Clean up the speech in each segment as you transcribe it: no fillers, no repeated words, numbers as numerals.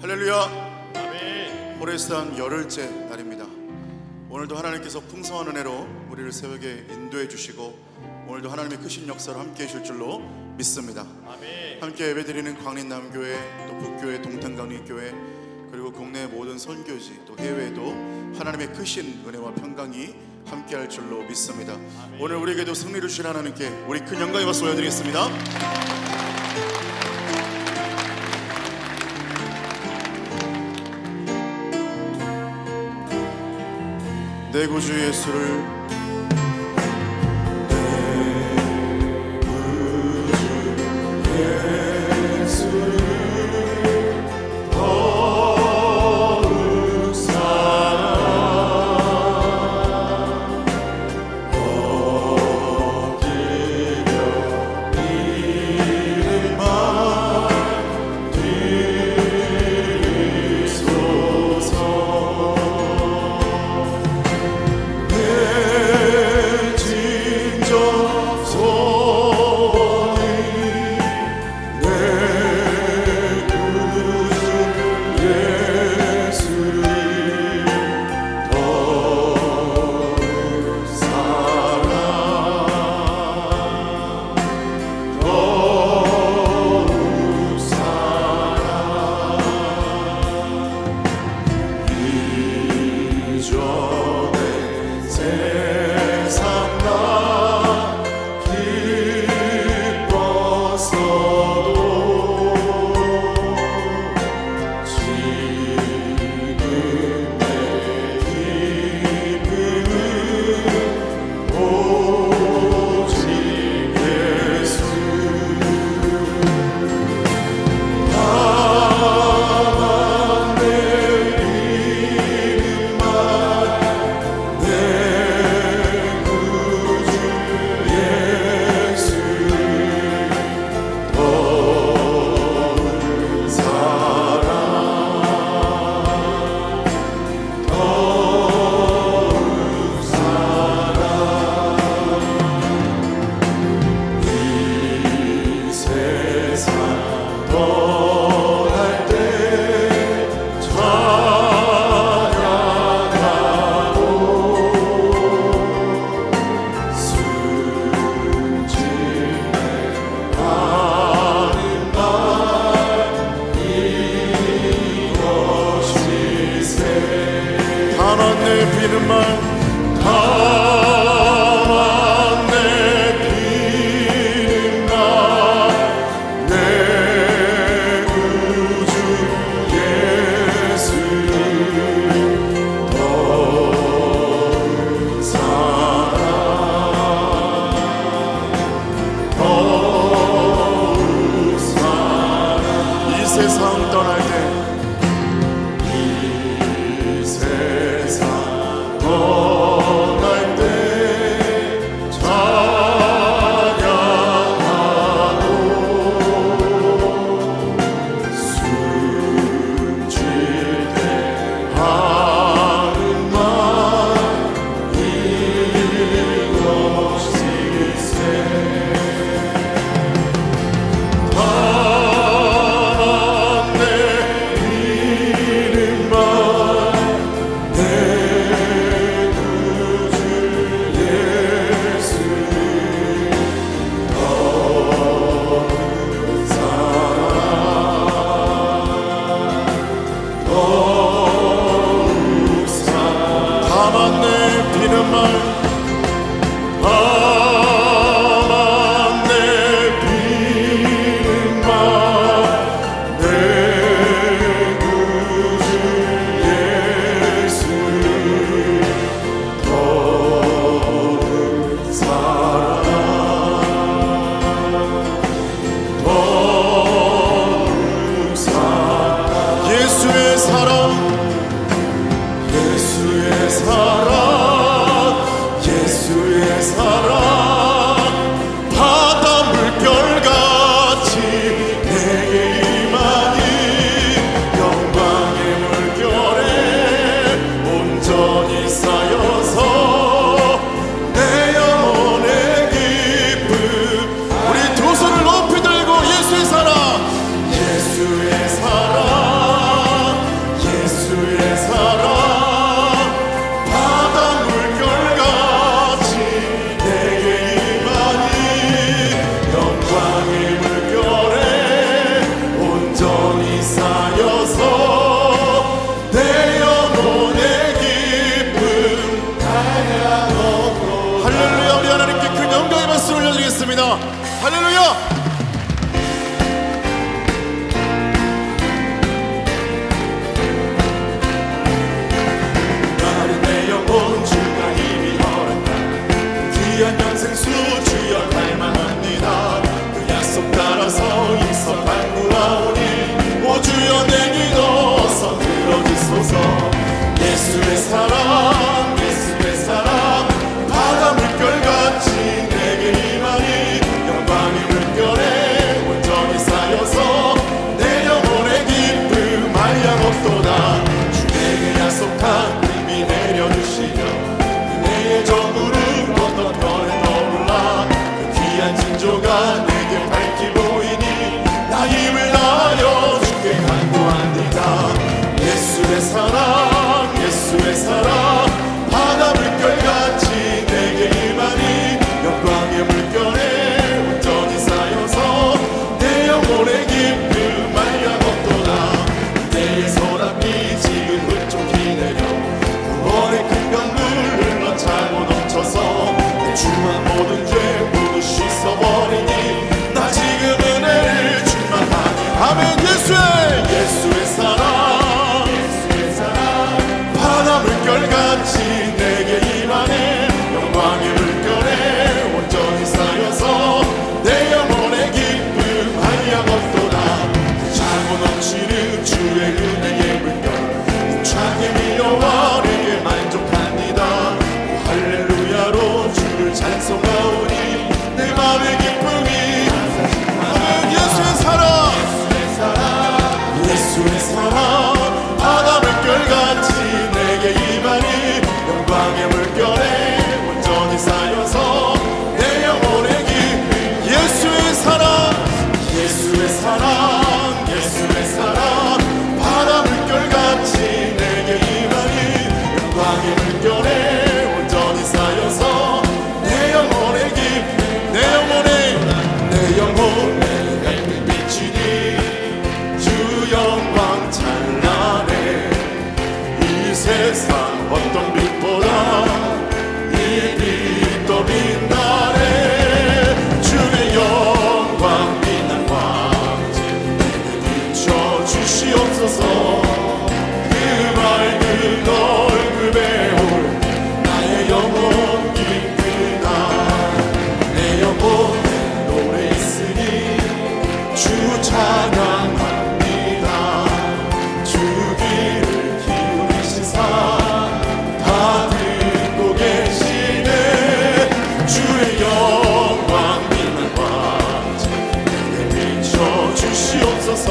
할렐루야. 아멘. 호레스탄 열흘째 날입니다. 오늘도 하나님께서 풍성한 은혜로 우리를 새벽에 인도해 주시고 오늘도 하나님의 크신 역사를 함께 해줄 줄로 믿습니다. 아멘. 함께 예배드리는 광린남교회, 또 북교회, 동탄강림교회, 그리고 국내 모든 선교지, 또 해외에도 하나님의 크신 은혜와 평강이 함께 할 줄로 믿습니다. 아멘. 오늘 우리에게도 승리를 주신 하나님께 우리 큰 영광의 박수 올려드리겠습니다. 내 구주 예수를 세상 떠날 때 이 세상 떠날 때 찬양하고 숨쉴 때 하는 말 이것일세. 내 내게 넣어서 들어주소서. 예수의 사랑 예수의 사랑 바다 물결같이 내게 임하니 영광의 물결에 온전히 쌓여서 내 영혼의 기쁨 한량없도다. 주 내게 약속한 힘이 내려주시며 은혜의 저물은 건너편에 떠올라 그 귀한 징조가 내게 밝히 보이니 나 힘을 다하여 주께 간구합니다. 예수의 사랑 예수의 사랑 바다 물결같이 내게 임하니 영광의 물결에 온전히 쌓여서 내 영혼의 기쁨 한량없도다. 그대의 손앞이 지금 흡족히 내려 구원의 큰 강물 흘러 차고 넘쳐서 내 주한 모든 죄 모두 씻어버리니 나 지금 은혜를 충만하니 아멘. 예수의 사랑 예수의 사랑 바다 물결같이 내게 임하네 영광의 물결에 온전히 쌓여서 내 영혼의 기쁨 한량없도다. 차고 넘치는 주의 은혜의 물결 힘차게 밀려와 내게 만족합니다. 오 할렐루야로 주를 찬송하오니 내 맘의 기쁨이 아멘. 예수의 사랑 바다 물결같이 내게 임하니 영광의 물결에 온전히 쌓여서 내 영혼의 기쁨. 예수의 사랑 예수의 사랑 예수의 사랑 바다 물결같이 내게 임하니 영광의 물결에 온전히 쌓여서 내 영혼의 기쁨. 내 영혼에 비치니 주 영광 찬란해. 이 세상 어떤 빛보다 이 빛 더 빛나네. 주의 영광 빛난 광채 내게 비춰주시옵소서. 그 맑은 얼굴 배울 나의 영혼 기쁘다. 내 영혼에 노래 있으니 주 찬양합니다. 주 귀를 기울이시사 다 듣고 계시네. 주의 영광 빛난 광채 내게 비춰주시옵소서.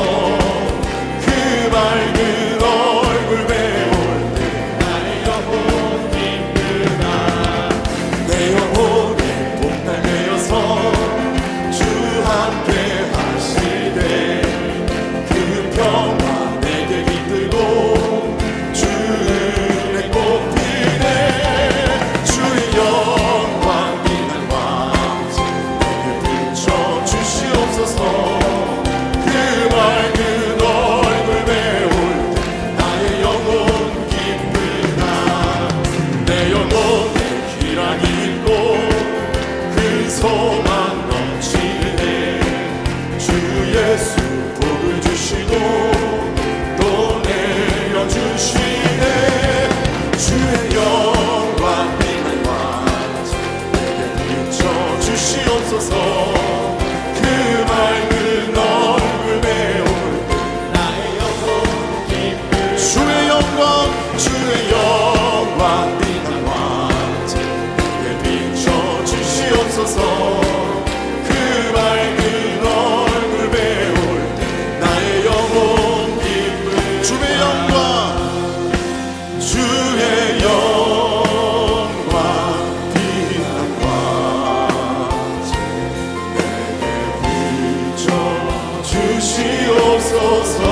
그 맑은 얼굴 배울 때 나의 영혼 기쁘다. 내 영혼에 봄날 되어서 주 함께 하시되 그 평화 내게 깃들고 주 은혜 꽃피네. 주의 영광 빛난 광채 내게 비춰주시옵소서. 그 맑은 얼굴 배울 때 나의 영혼 기쁘다. 내 영혼에 기락이 있고 그 소망 넘치네. 주 예수 복을 주시고 또 내려주시네. 주의 영광 빛난 광채 내게 비춰주시옵소서. 그 맑은 얼굴 배울 때 나의 영혼 기쁨. 주의 영광 빛난 광채 내게 비춰주시옵소서. 그 맑은 얼굴 배울 때 나의 영혼 기쁨. 주의 영광 빛난 광채 내게 비춰주시옵소서.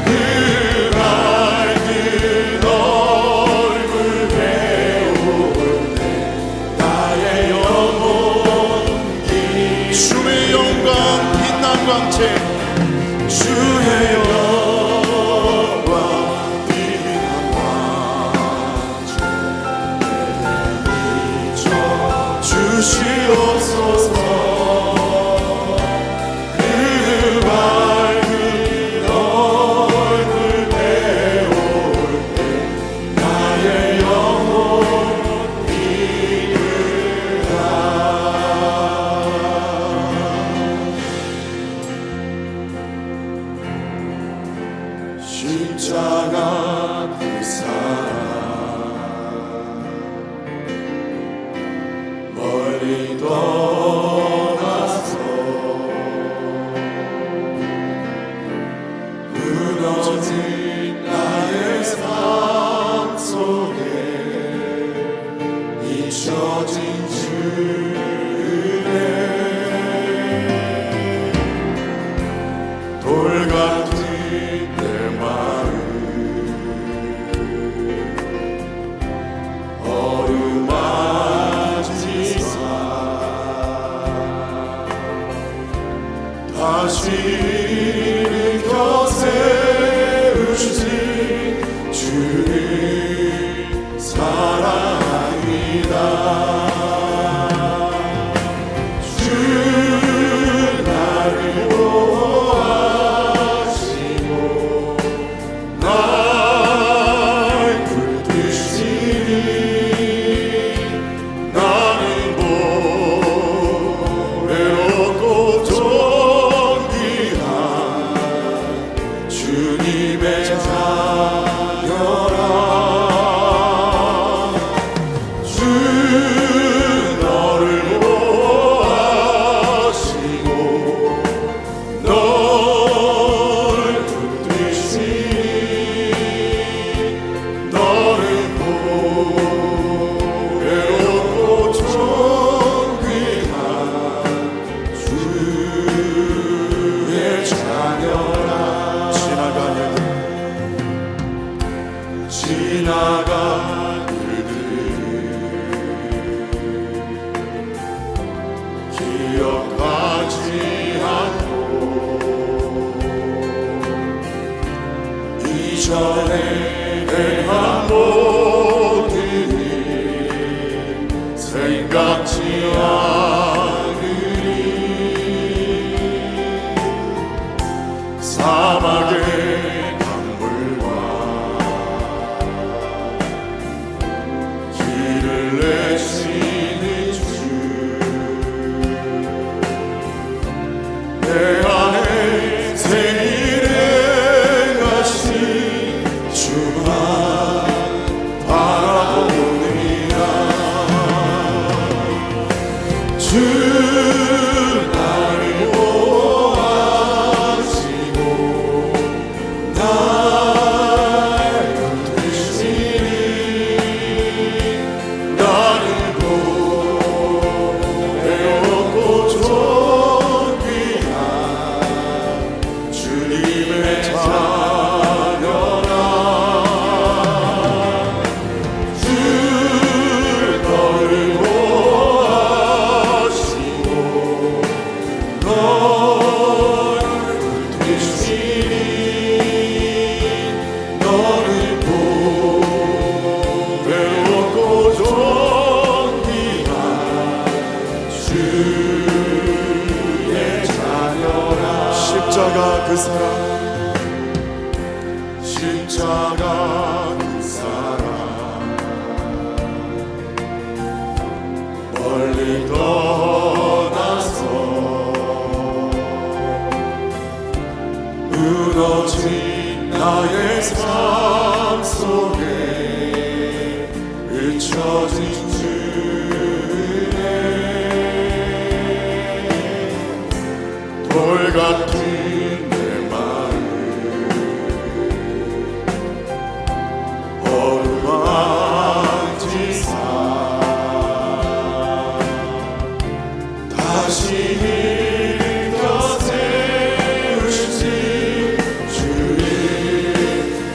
그 맑은 얼굴 배울 때 나의 영혼 기쁨. 주의 영광 빛난 광채 주의 영광 빛난 광채 내게 비춰주시옵소서. 그 맑은 얼굴 배울 때 나의 영혼 기쁘다. 십자가 그 사랑 멀리 떠나서 무너진 나의 삶 속에 잊혀진 주의 돌 같은 내 마음 어루만지사 다시 일으켜 세우신 주를 사랑합니다. 주 나를 보호하시고 날 붙드시니 나는 보배롭고 존귀한 주님의 자녀라. 주 너를 보호하시고 널 붙드시니 너를 보배롭고 존귀한 주의 자녀라. 지나간 일들 기억하지 않고 이전에 행한 모든 일 생각지 않으리. 사막의 강물과 길을 내시는 주 내 안에 새 일을 행하신 주만 바라보느니라. 주 나를 보호하시고 날 붙드시니 나는 보배롭고 존귀한 주님의 자녀라. 주 너를 보호하시고 널 붙드시니 너를 보배롭고 존귀한 주의 자녀라. 십자가 그 사랑 십자가 그 사랑 멀리 떠나서 무너진 나의 삶 속에 잊혀진 주의 돌 같은 내 마음 어루만지사 다시 일으켜 세우신 주를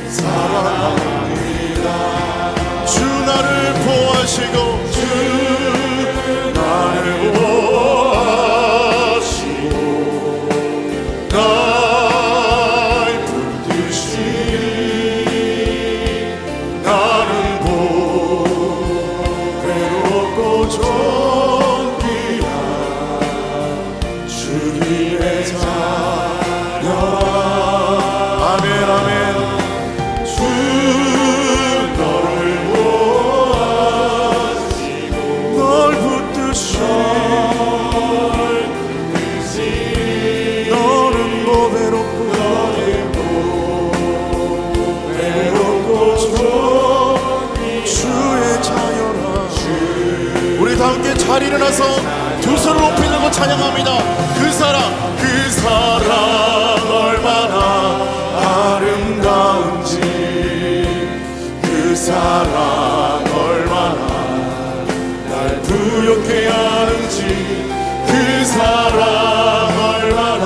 사랑합니다. 주 나를 보호하시고 주 나를 보호하시고 날 붙드시니 나는 보배롭고 존귀한 주님의 자녀라. 아멘 아멘. 주 너를 보호하시고 널 붙드시니 너는 보배롭고 일어나서 두 손을 높이 들고 찬양합니다. 그 사랑 얼마나 아름다운지, 그 사랑 얼마나 날 부욕해 하는지, 그 사랑 얼마나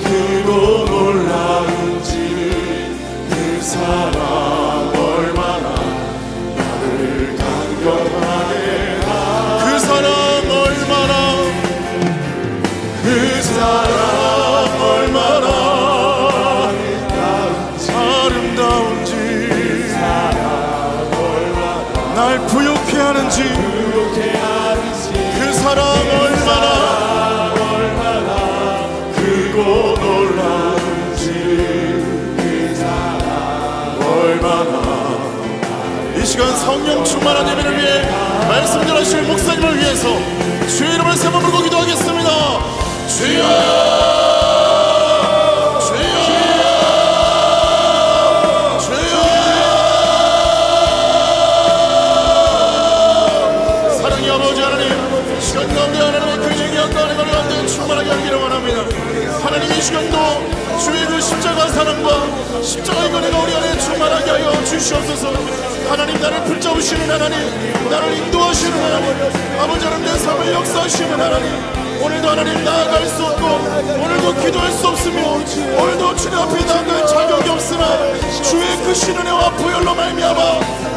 크고 놀라운지, 그 사랑 얼마나 나를 강건하게 하는지, 그 사랑 얼마나, 그 사랑 얼마나 아름다운지, 날 부욕해 하는지, 그 사랑 얼마나 크고 놀라운지, 그 사랑 얼마나. 이 시간 성령 충만한 예배를 위해 말씀 전하실 목사님을 위해서 주의 이름을 세 번 부르고 기도하겠습니다. 주여, 하나님 이 시간도 주의 그 십자가 사랑과 십자가의 은혜가 우리 안에 충만하게 하여 주시옵소서. 하나님 나를 붙잡으시는 하나님, 나를 인도하시는 하나님, 아버지 하나님 내 삶을 역사하시는 하나님, 오늘도 하나님 나아갈 수 없고 오늘도 기도할 수 없으며 오늘도 주님 앞에 나아갈 자격이 없으나 주의 크신 은혜와 보혈로 말미암아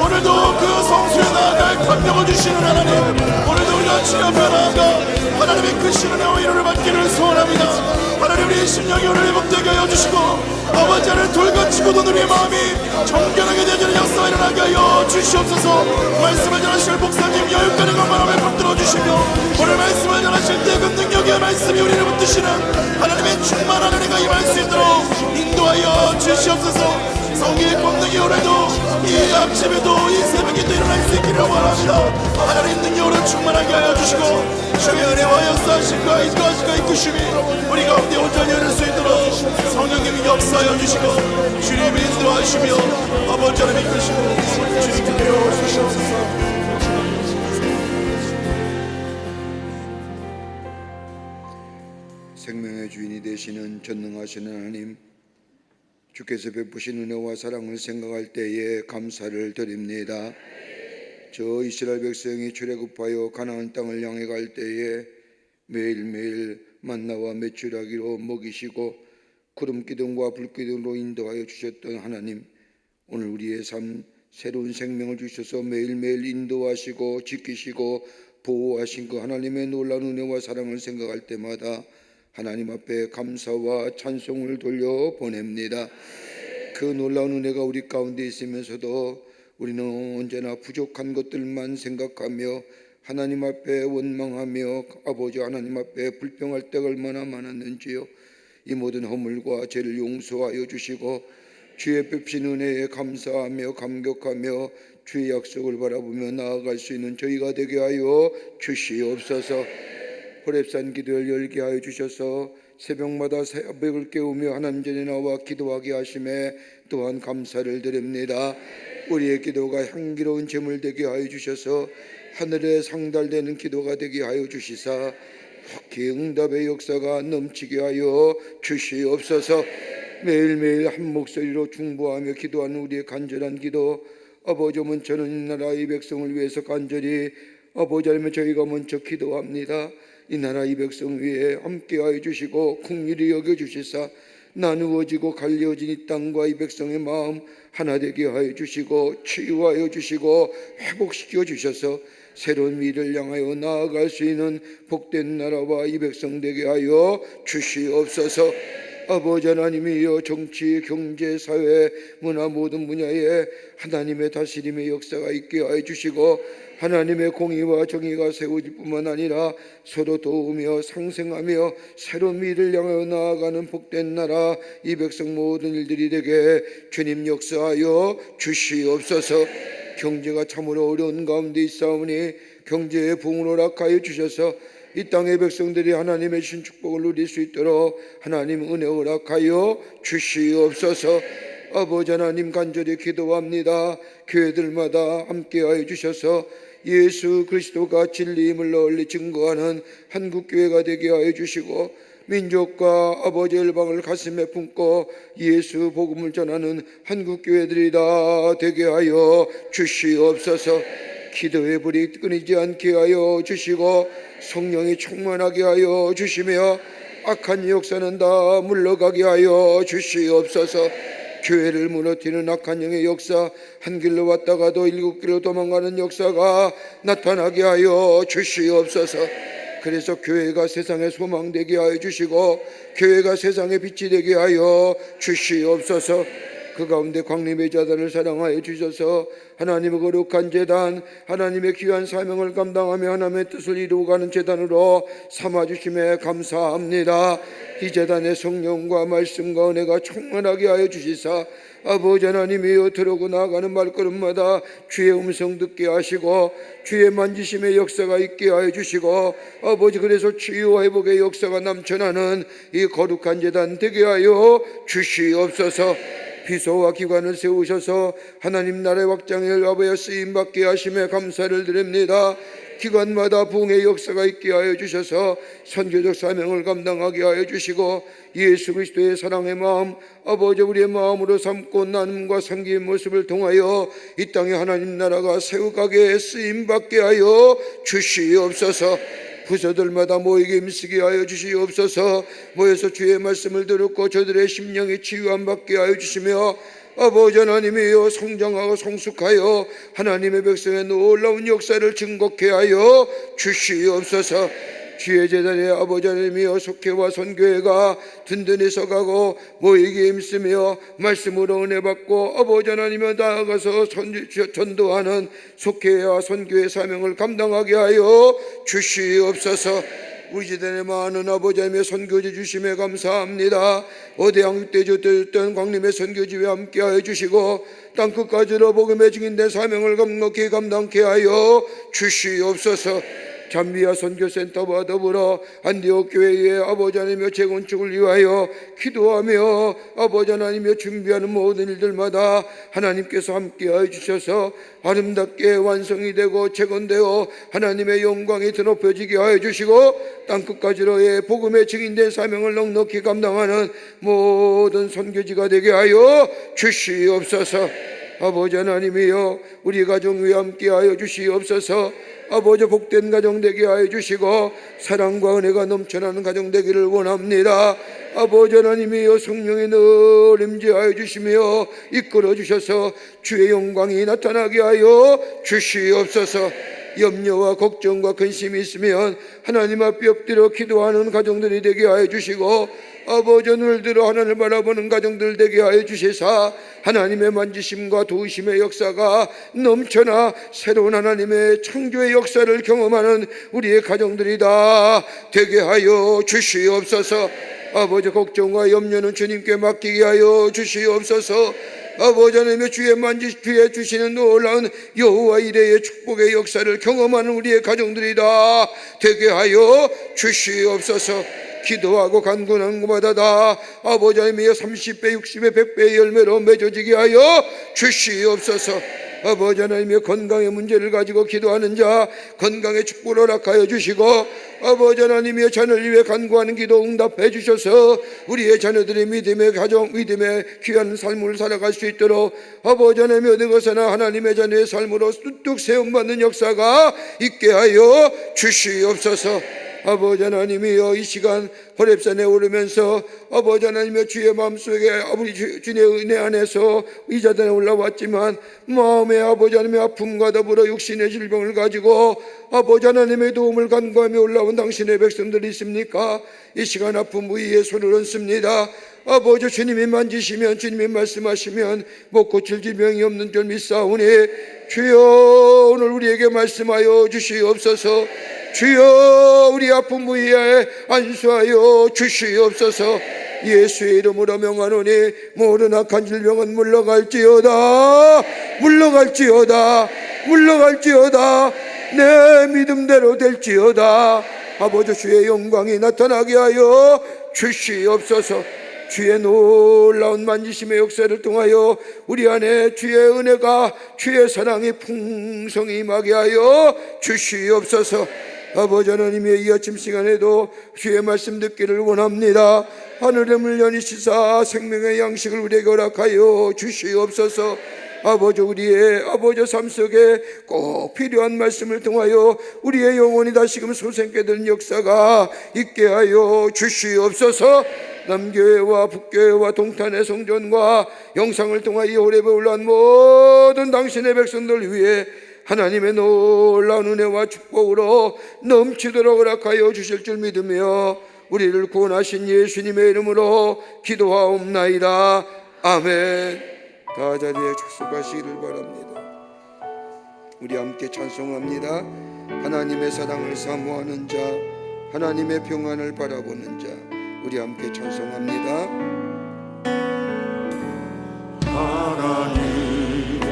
오늘도 그 성수에 나아갈 감명을 주시는 하나님, 오늘도 우리가 주님 앞에 나아가 하나님의 크신 은혜와 위로를 받기를 소원합니다. 하나님 우리의 심령이 오늘 회복되게 하여 주시고 아버지 하나님 돌같이 굳은 우리의 마음이 정결하게 되는 역사가 일어나게 하여 주시옵소서. 말씀을 전하실 목사님 여유까지 건강함에 붙들어 주시며 오늘 말씀을 전하실 때 그 능력의 말씀이 우리를 붙드시는 하나님의 충만한 은혜가 임할 수 있도록 인도하여 주시옵소서. 성의 권능이 오늘도 이 아침에도 이 새벽에도 일어날 수 있기를 원합니다. 하나님 능력으로 충만하게 하여 주시고 주의 은혜와 역사하심과 인도하심과 이끄심이 우리 가운데 온전히 이룰 수 있도록 성령님이 역사하여 주시고 주님이 인도하시며 아버지 하나님 이끄시고 주님께 배워 주시옵소서. 생명의 주인이 되시는 전능하신 하나님, 주께서 베푸신 은혜와 사랑을 생각할 때에 감사를 드립니다. 저 이스라엘 백성이 출애굽하여 가나안 땅을 향해 갈 때에 매일매일 만나와 메추라기로 먹이시고 구름 기둥과 불 기둥으로 인도하여 주셨던 하나님, 오늘 우리의 삶 새로운 생명을 주셔서 매일매일 인도하시고 지키시고 보호하신 그 하나님의 놀라운 은혜와 사랑을 생각할 때마다 하나님 앞에 감사와 찬송을 돌려 보냅니다. 그 놀라운 은혜가 우리 가운데 있으면서도 우리는 언제나 부족한 것들만 생각하며 하나님 앞에 원망하며 아버지 하나님 앞에 불평할 때가 얼마나 많았는지요. 이 모든 허물과 죄를 용서하여 주시고 주의 베푸신 은혜에 감사하며 감격하며 주의 약속을 바라보며 나아갈 수 있는 저희가 되게 하여 주시옵소서. 호렙산 기도를 열게 하여 주셔서 새벽마다 새벽을 깨우며 하나님 전에 나와 기도하게 하심에 또한 감사를 드립니다. 우리의 기도가 향기로운 제물 되게 하여 주셔서 하늘에 상달되는 기도가 되게 하여 주시사 확히 응답의 역사가 넘치게 하여 주시옵소서. 매일매일 한 목소리로 중보하며 기도하는 우리의 간절한 기도, 아버지 먼저는 이 나라 이 백성을 위해서 간절히 아버지 하나님 저희가 먼저 기도합니다. 이 나라 이 백성 위에 함께하여 주시고 긍휼히 여겨주시사 나누어지고 갈려진 이 땅과 이 백성의 마음 하나 되게 하여 주시고 치유하여 주시고 회복시켜 주셔서 새로운 미래를 향하여 나아갈 수 있는 복된 나라와 이 백성 되게 하여 주시옵소서. 아버지 하나님이여 정치, 경제, 사회, 문화 모든 분야에 하나님의 다스림의 역사가 있게 하여 주시고 하나님의 공의와 정의가 세워질 뿐만 아니라 서로 도우며 상생하며 새로운 미래를 향하여 나아가는 복된 나라 이 백성 모든 일들이 되게 주님 역사하여 주시옵소서. 경제가 참으로 어려운 가운데 있사오니 경제의 부흥을 허락하여 주셔서 이 땅의 백성들이 하나님의 신 축복을 누릴 수 있도록 하나님 은혜 허락하여 주시옵소서. 아버지 하나님 간절히 기도합니다. 교회들마다 함께하여 주셔서 예수 그리스도가 진리임을 널리 증거하는 한국교회가 되게 하여 주시고, 민족과 아버지 열방을 가슴에 품고 예수 복음을 전하는 한국교회들이 다 되게 하여 주시옵소서. 기도의 불이 끊이지 않게 하여 주시고 성령이 충만하게 하여 주시며 악한 역사는 다 물러가게 하여 주시옵소서. 교회를 무너뜨리는 악한 영의 역사, 한 길로 왔다가도 일곱 길로 도망가는 역사가 나타나게 하여 주시옵소서. 그래서 교회가 세상의 소망 되게 하여 주시고 교회가 세상의 빛이 되게 하여 주시옵소서. 그 가운데 광림의 자단을 사랑하여 주셔서 하나님의 거룩한 재단, 하나님의 귀한 사명을 감당하며 하나님의 뜻을 이루어가는 재단으로 삼아주심에 감사합니다. 이 재단의 성령과 말씀과 은혜가 충만하게 하여 주시사 아버지 하나님이여 들어오고 나아가는 말걸음마다 주의 음성 듣게 하시고 주의 만지심의 역사가 있게 하여 주시고 아버지 그래서 치유와 회복의 역사가 넘쳐나는 이 거룩한 재단 되게 하여 주시옵소서. 비서와 기관을 세우셔서 하나님 나라의 확장에 아버지 쓰임받게 하심에 감사를 드립니다. 기관마다 부흥의 역사가 있게 하여 주셔서 선교적 사명을 감당하게 하여 주시고 예수 그리스도의 사랑의 마음 아버지 우리의 마음으로 삼고 나눔과 섬기는 모습을 통하여 이 땅에 하나님 나라가 세워가게 쓰임받게 하여 주시옵소서. 부서들마다 모이게 힘쓰게 하여 주시옵소서. 모여서 주의 말씀을 듣고 저들의 심령이 치유함 받게 하여 주시며 아버지 하나님이여 성장하고 성숙하여 하나님의 백성의 놀라운 역사를 증거케 하여 주시옵소서. 주의 제자리에 아버지 하나님이여 속회와 선교회가 든든히 서가고 모이게 힘쓰며 말씀으로 은혜 받고 아버지 하나님이여 나아가서 전도하는 속회와 선교회 사명을 감당하게 하여 주시옵소서. 우리 재단에 많은 아버지 하나님의 선교지 주심에 감사합니다. 어디 양육대 주던 광림의 선교지에 함께하여 주시고 땅끝까지로 복음의 증인된 사명을 감독히 감당케 하여 주시옵소서. 잠비아 선교센터와 더불어 안디옥 교회의 아버지 하나님의 재건축을 위하여 기도하며 아버지 하나님의 준비하는 모든 일들마다 하나님께서 함께하여 주셔서 아름답게 완성이 되고 재건되어 하나님의 영광이 드높여지게 하여 주시고 땅끝까지로의 복음의 증인된 사명을 넉넉히 감당하는 모든 선교지가 되게 하여 주시옵소서. 아버지 하나님이여 우리 가정 위에 함께하여 주시옵소서. 아버지 복된 가정 되게 하여 주시고 사랑과 은혜가 넘쳐나는 가정 되기를 원합니다. 아버지 하나님이여 성령의 늘 임재하여 주시며 이끌어 주셔서 주의 영광이 나타나게 하여 주시옵소서. 염려와 걱정과 근심이 있으면 하나님 앞에 엎드려 기도하는 가정들이 되게 하여 주시고 아버지 눈을 들어 하나님을 바라보는 가정들 되게 하여 주시사 하나님의 만지심과 도우심의 역사가 넘쳐나 새로운 하나님의 창조의 역사를 경험하는 우리의 가정들이 다 되게 하여 주시옵소서. 아버지 걱정과 염려는 주님께 맡기게 하여 주시옵소서. 아버지 하나님의 주에 주시는 놀라운 여호와 이레의 축복의 역사를 경험하는 우리의 가정들이 다 되게 하여 주시옵소서. 기도하고 간구하는 것마다 다 아버지 하나님의 30배 60배 100배의 열매로 맺어지게 하여 주시옵소서. 아버지 하나님의 건강의 문제를 가지고 기도하는 자 건강의 축복을 허락하여 주시고 아버지 하나님의 자녀를 위해 간구하는 기도 응답해 주셔서 우리의 자녀들이 믿음의 가정 믿음의 귀한 삶을 살아갈 수 있도록 아버지 하나님의 어느 것이나 하나님의 자녀의 삶으로 뚝뚝 세움받는 역사가 있게 하여 주시옵소서. 아버지 하나님이여 이 시간 호렙산에 오르면서 아버지 하나님의 주의 마음속에 아버지 주의 은혜 안에서 이 자단에 올라왔지만 마음의 아버지 하나님의 아픔과 더불어 육신의 질병을 가지고 아버지 하나님의 도움을 간구하며 올라온 당신의 백성들이 있습니까? 이 시간 아픔 위에 손을 얹습니다. 아버지 주님이 만지시면 주님이 말씀하시면 못 고칠 질병이 없는 줄 믿사오니 주여 오늘 우리에게 말씀하여 주시옵소서. 주여 우리 아픈 부위에 안수하여 주시옵소서. 예수의 이름으로 명하노니 모든 악한 질병은 물러갈지어다 물러갈지어다 물러갈지어다 내 믿음대로 될지어다. 아버지 주의 영광이 나타나게 하여 주시옵소서. 주의 놀라운 만지심의 역사를 통하여 우리 안에 주의 은혜가, 주의 사랑이 풍성히 임하게 하여 주시옵소서. 아버지 하나님의 이 아침 시간에도 주의 말씀 듣기를 원합니다. 하늘의 물 연이시사 생명의 양식을 우리에게 허락하여 주시옵소서. 아버지, 우리의 아버지 삶 속에 꼭 필요한 말씀을 통하여 우리의 영혼이 다시금 솟게 되는 역사가 있게 하여 주시옵소서. 남교회와 북교회와 동탄의 성전과 영상을 통하여 호렙에 올라온 모든 당신의 백성들 위해 하나님의 놀라운 은혜와 축복으로 넘치도록 허락하여 주실 줄 믿으며 우리를 구원하신 예수님의 이름으로 기도하옵나이다. 아멘. 다 자리에 축복하시기를 바랍니다. 우리 함께 찬송합니다. 하나님의 사랑을 사모하는 자, 하나님의 평안을 바라보는 자, 우리 함께 찬송합니다. 하나님의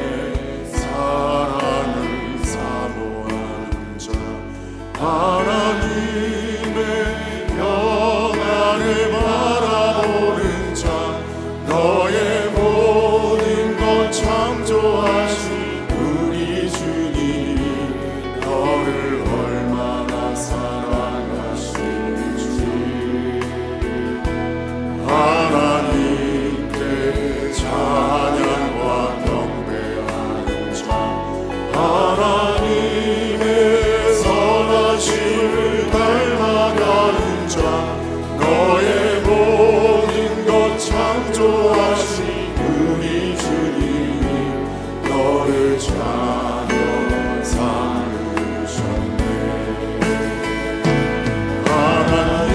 사랑을 사모하는 자, 하나님의 평안을 바라보는 자, 너의 모든 것 창조하신 우리 주님이 너를 얼마나 사랑하시는지 하나님께 찬양과 경배하는 자, 하나님의 선하심을 닮아가는 자, 너의 모든 것 창조하신 우리 주님이 너를 자녀 삼으셨네. 하나님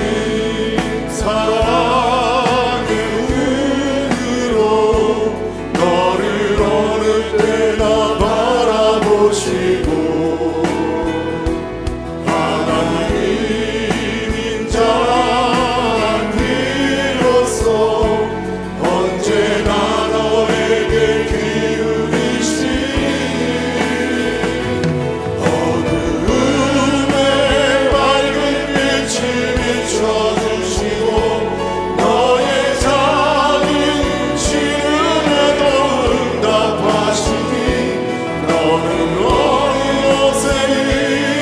사랑의 눈으로 너를 어느 때나 바라보시고 하나님인 자들로서 언제나 너에게 기울이시니 어두움에 밝은 빛을 비춰주시고 너의 작은 시름에도 응답하시니 너는 어느 곳에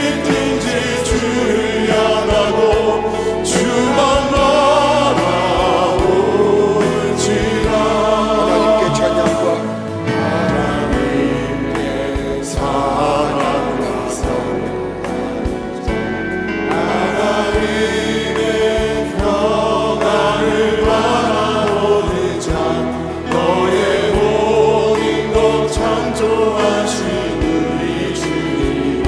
있든지 주를 향하고 주만 바라볼지라. 하나님께 찬양과 하나님의 사랑과 하나님의 평안을 바라보는 자, 너의 모든 것 창조하신 우리 주님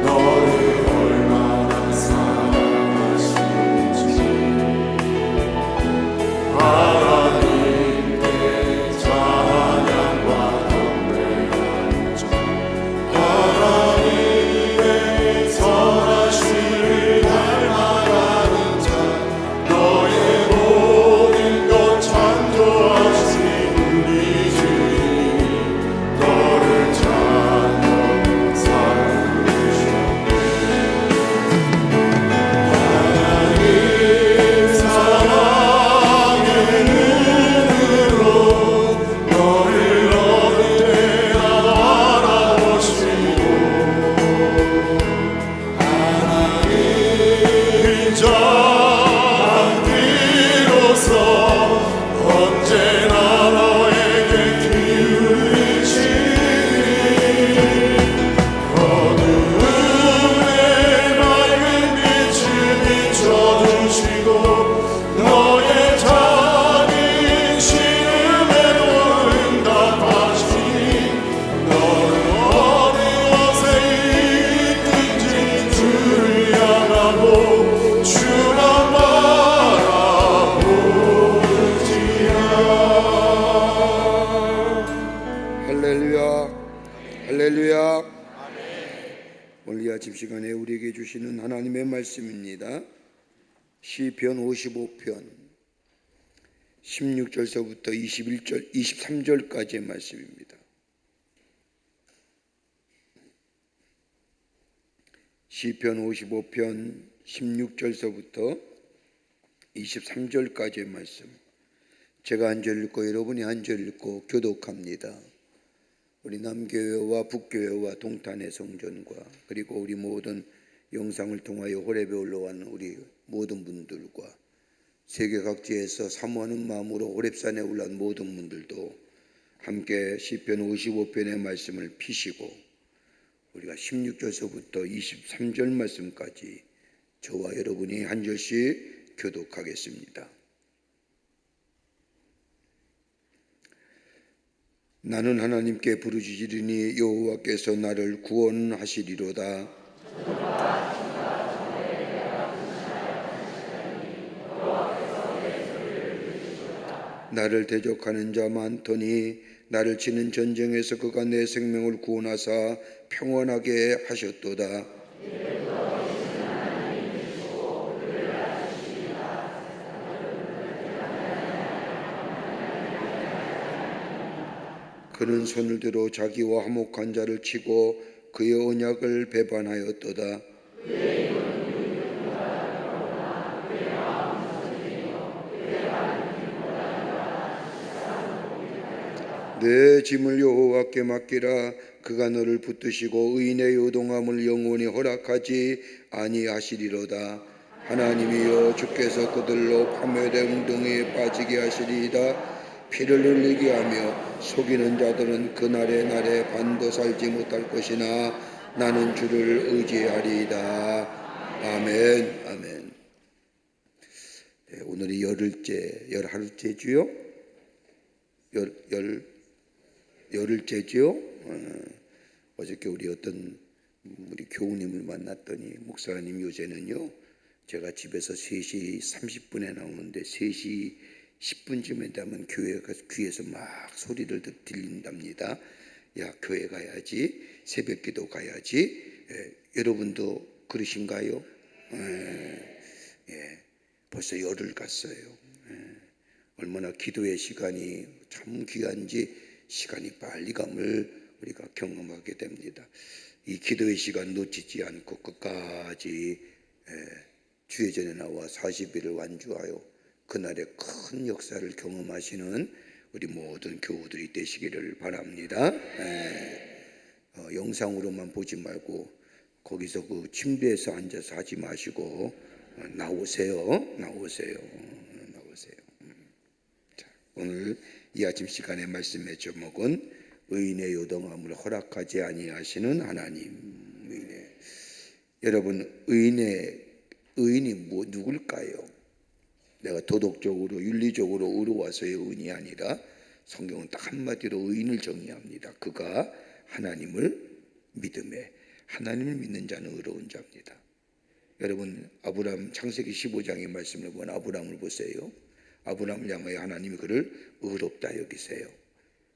너를 얼마나 사랑하시는지 하나님께 찬양과 경배하는 자, 하나님의 선하심을 닮아가는 자, 너의 모든 것 창조하신 우리 주님 너를 자녀 삼으셨네. 하나님 사랑의 눈으로 너를 어느 때나 바라보시고 하나님인 자들로서 언제나 너에게 기울이시니 어두움에 밝은 빛을 비춰주시고 너의 작은 시름에도 응답하시니 너는 어느 곳에 있든지 주를 향하고 주만 바라볼지라. 할렐루야, 할렐루야. 오늘 이 아침 시간에 우리에게 주시는 하나님의 말씀입니다. 시편 55편 16절서부터 21절, 23절까지의 말씀입니다. 시편 55편 16절서부터 23절까지의 말씀. 제가 한 절 읽고 여러분이 한 절 읽고 교독합니다. 우리 남교회와 북교회와 동탄의 성전과 그리고 우리 모든 영상을 통하여 호렙에 올라온 우리 모든 분들과 세계 각지에서 사모하는 마음으로 호렙산에 올라온 모든 분들도 함께 시편 55편의 말씀을 피시고 우리가 16절서부터 23절 말씀까지 저와 여러분이 한 절씩 교독하겠습니다. 나는 하나님께 부르짖으리니 여호와께서 나를 구원하시리로다. 나를 대적하는 자 많더니 나를 치는 전쟁에서 그가 내 생명을 구원하사 평안하게 하셨도다. 그는 손을 들어 자기와 화목한 자를 치고 그의 언약을 배반하였도다. 내 짐을 여호와께 맡기라. 그가 너를 붙드시고 의인의 요동함을 영원히 허락하지 아니하시리로다. 하나님이여 주께서 그들로 파멸된 웅덩이에 빠지게 하시리이다. 피를 흘리게 하며 속이는 자들은 그날의 날에 반도 살지 못할 것이나 나는 주를 의지하리이다. 아멘. 아멘. 네, 오늘이 열흘째지요? 열흘째지요? 어저께 우리 어떤 우리 교우님을 만났더니 목사님 요새는요 제가 집에서 3시 30분에 나오는데 3시 10분쯤에 되면 교회가 귀에서 막 소리를 들린답니다. 야, 교회 가야지, 새벽기도 가야지. 여러분도 그러신가요? 벌써 열흘 갔어요. 얼마나 기도의 시간이 참 귀한지 시간이 빨리 감을 우리가 경험하게 됩니다. 이 기도의 시간 놓치지 않고 끝까지 주의 전에 나와 40일을 완주하여 그날의 큰 역사를 경험하시는 우리 모든 교우들이 되시기를 바랍니다. 영상으로만 보지 말고 거기서 그 침대에서 앉아서 하지 마시고 나오세요. 자, 오늘 이 아침 시간의 말씀의 제목은 의인의 요동함을 허락하지 아니하시는 하나님. 여러분, 의인이 누굴까요? 내가 도덕적으로 윤리적으로 의로워서의 의인이 아니라 성경은 딱 한마디로 의인을 정의합니다. 그가 하나님을 믿는 자는 의로운 자입니다. 여러분, 아브라함 창세기 15장의 말씀을 보면 아브라함을 보세요. 아브라함을 향하여 하나님이 그를 의롭다 여기세요.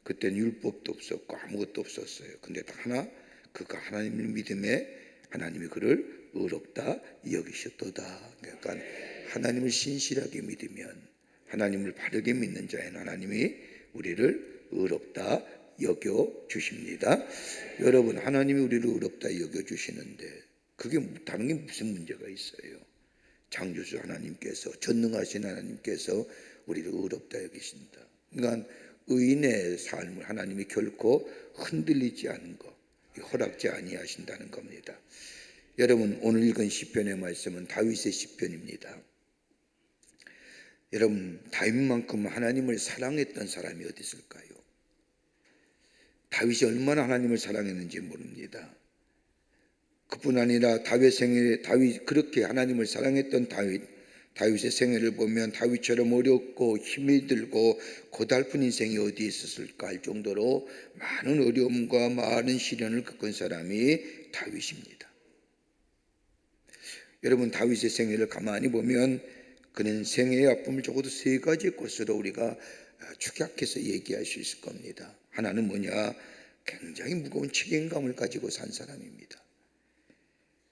그때는 율법도 없었고 아무것도 없었어요. 근데 딱 하나, 그가 하나님을 믿음에 하나님이 그를 의롭다 여기셨도다. 그러니까 하나님을 신실하게 믿으면, 하나님을 바르게 믿는 자에는 하나님이 우리를 의롭다 여겨 주십니다. 여러분, 하나님이 우리를 의롭다 여겨 주시는데 그게 다른 게 무슨 문제가 있어요? 창조주 하나님께서, 전능하신 하나님께서 우리를 의롭다 여기신다. 그러니까 의인의 삶을 하나님이 결코 흔들리지 않은 것, 허락지 아니하신다는 겁니다. 여러분, 오늘 읽은 시편의 말씀은 다윗의 시편입니다. 여러분, 다윗만큼 하나님을 사랑했던 사람이 어디 있을까요? 다윗이 얼마나 하나님을 사랑했는지 모릅니다. 그뿐 아니라 다윗 그렇게 하나님을 사랑했던 다윗의 생애를 보면 다윗처럼 어렵고 힘이 들고 고달픈 인생이 어디 있었을까 할 정도로 많은 어려움과 많은 시련을 겪은 사람이 다윗입니다. 여러분, 다윗의 생애를 가만히 보면 그는 생애의 아픔을 적어도 3가지 것으로 우리가 축약해서 얘기할 수 있을 겁니다. 하나는 뭐냐? 굉장히 무거운 책임감을 가지고 산 사람입니다.